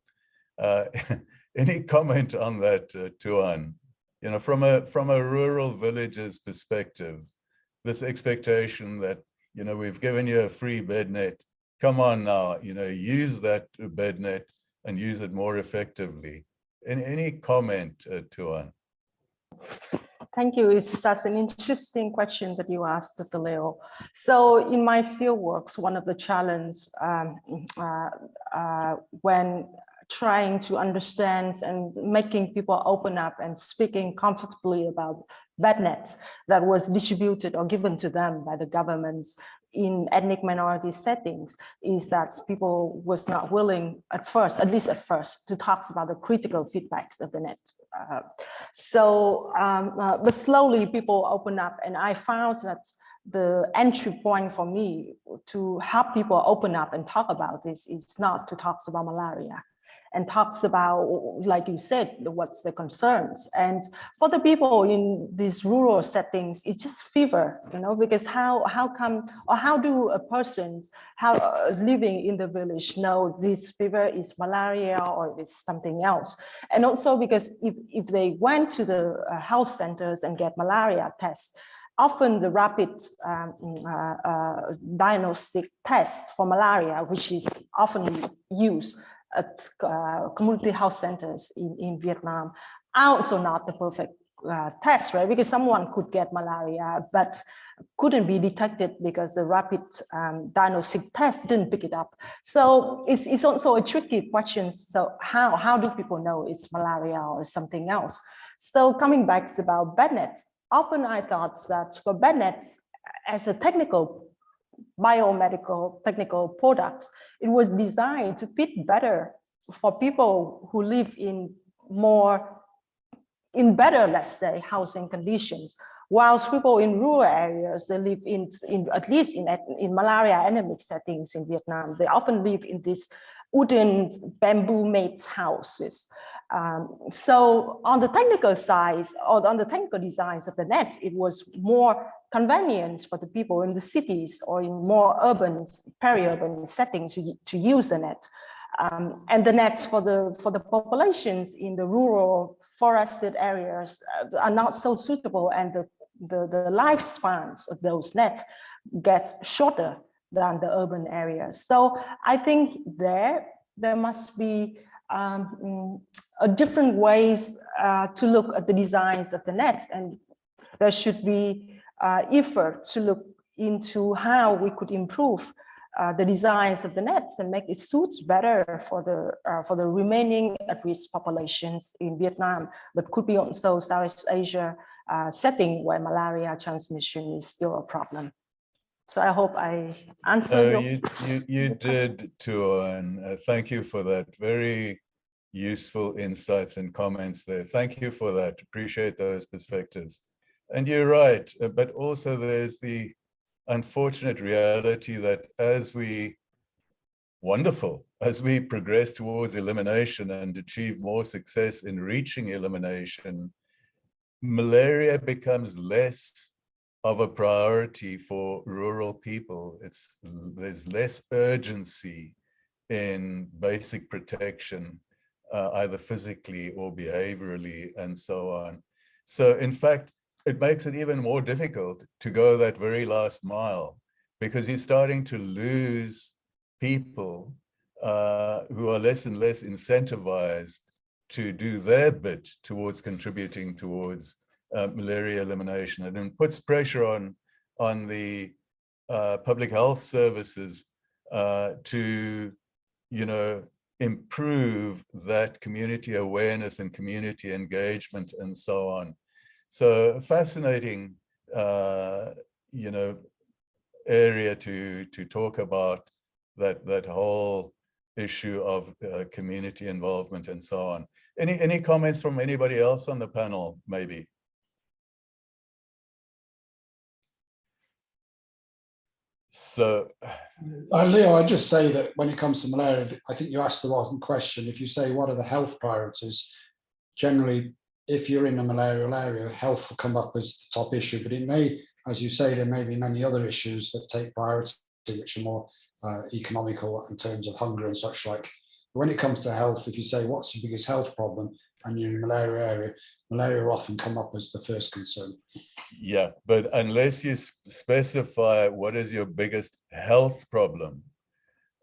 Any comment on that, Tuan? You know, from a rural village's perspective, this expectation that, you know, we've given you a free bed net, come on now, you know, use that bed net and use it more effectively. Any comment, Tuan? Thank you. It's such an interesting question that you asked, Dr. Leo. So in my fieldworks, one of the challenges when trying to understand and making people open up and speaking comfortably about Bednets that was distributed or given to them by the governments in ethnic minority settings, is that people was not willing at first, at least at first, to talk about the critical feedbacks of the net. But slowly people open up, and I found that the entry point for me to help people open up and talk about this is not to talk about malaria, and talks about, like you said, what's the concerns. And for the people in these rural settings, it's just fever, you know, because how come, or how do a person living in the village know this fever is malaria or it's something else? And also because if they went to the health centers and get malaria tests, often the rapid diagnostic test for malaria, which is often used at community health centers in Vietnam, are also not the perfect test, right? Because someone could get malaria, but couldn't be detected because the rapid diagnostic test didn't pick it up. So it's also a tricky question. So how do people know it's malaria or something else? So coming back about Bednets, often I thought that for Bednets as a biomedical technical products, it was designed to fit better for people who live in better, let's say, housing conditions. Whilst people in rural areas, they live in at least in malaria endemic settings in Vietnam, they often live in these wooden bamboo-made houses. So on the technical side, or on the technical designs of the net, it was more convenient for the people in the cities or in more urban, peri-urban settings to use the net. And the nets for the populations in the rural forested areas are not so suitable, and the lifespans of those nets gets shorter than the urban areas. So I think there must be different ways to look at the designs of the nets, and there should be effort to look into how we could improve the designs of the nets and make it suits better for the remaining at-risk populations in Vietnam, but could be also Southeast Asia setting where malaria transmission is still a problem. So I hope I answered. You did, Tuan. Thank you for that. Very useful insights and comments there. Thank you for that. Appreciate those perspectives. And you're right, but also there's the unfortunate reality that as we progress towards elimination and achieve more success in reaching elimination, malaria becomes less of a priority for rural people. There's less urgency in basic protection, either physically or behaviorally and so on. So in fact, it makes it even more difficult to go that very last mile, because you're starting to lose people who are less and less incentivized to do their bit towards contributing towards malaria elimination, and it puts pressure on the public health services to, you know, improve that community awareness and community engagement and so on. So a fascinating, you know, area to talk about that whole issue of community involvement and so on. Any comments from anybody else on the panel, maybe? So, Leo, I'd just say that when it comes to malaria, I think you asked the wrong question. If you say, what are the health priorities? Generally, if you're in a malarial area, health will come up as the top issue, but it may, as you say, there may be many other issues that take priority. which are more economical in terms of hunger and such like. But when it comes to health, if you say what's the biggest health problem and you're in the malaria area, malaria often come up as the first concern. Yeah, but unless you specify what is your biggest health problem,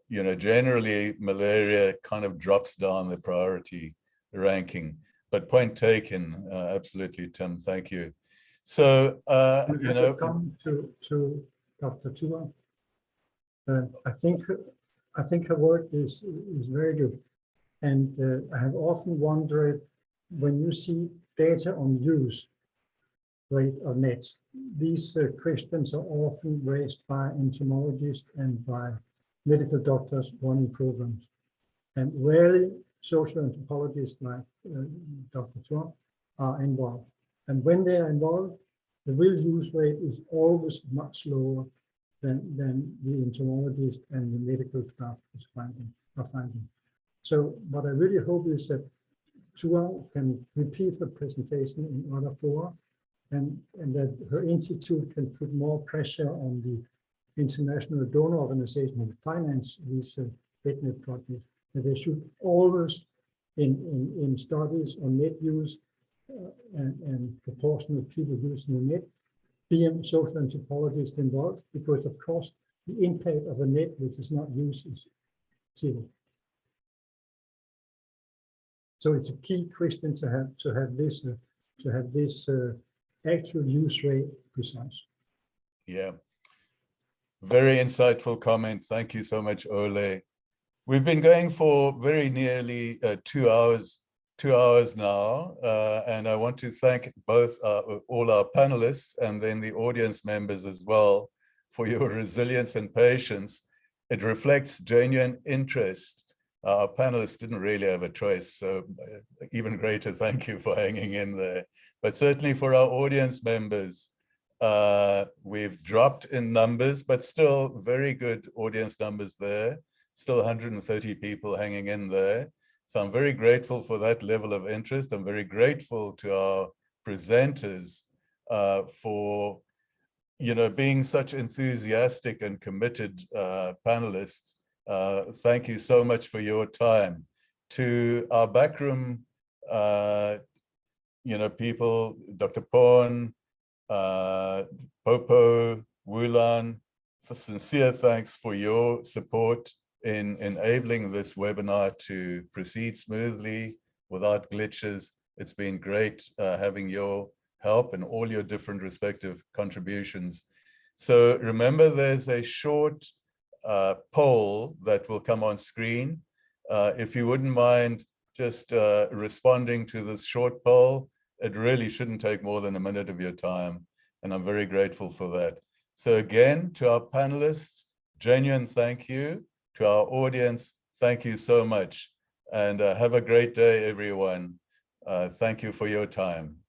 you know, generally malaria kind of drops down the priority ranking. But point taken, absolutely, Tim. Thank you. So, you know, come to Dr. Tua. I think her work is very good, and I have often wondered when you see data on use rate of nets. These questions are often raised by entomologists and by medical doctors running programs, and rarely social anthropologists like Dr. Tua are involved. And when they are involved, the real use rate is always much lower than the entomologist and the medical staff are finding. So what I really hope is that Tua can repeat her presentation in other fora, and that her institute can put more pressure on the international donor organization who finance these Bednet projects, that they should always, in studies on net use and proportion of people using the net, be a social anthropologist involved, because of course the impact of a net which is not used is zero. So it's a key question to have this actual use rate precise. yeah, very insightful comment. Thank you so much, Ole. We've been going for very nearly 2 hours now, and I want to thank both all our panelists and then the audience members as well for your resilience and patience. It reflects genuine interest. Our panelists didn't really have a choice, so even greater thank you for hanging in there. But certainly for our audience members, we've dropped in numbers, but still very good audience numbers there. Still 130 people hanging in there. So I'm very grateful for that level of interest. I'm very grateful to our presenters for, you know, being such enthusiastic and committed panelists. Thank you so much for your time. To our backroom, you know, people, Dr. Porn, Popo, Wulan, for sincere thanks for your support in enabling this webinar to proceed smoothly without glitches. It's been great having your help and all your different respective contributions. So remember, there's a short poll that will come on screen. If you wouldn't mind just responding to this short poll, it really shouldn't take more than a minute of your time, and I'm very grateful for that. So again, to our panelists, genuine thank you. To our audience, thank you so much, and have a great day, everyone. Thank you for your time.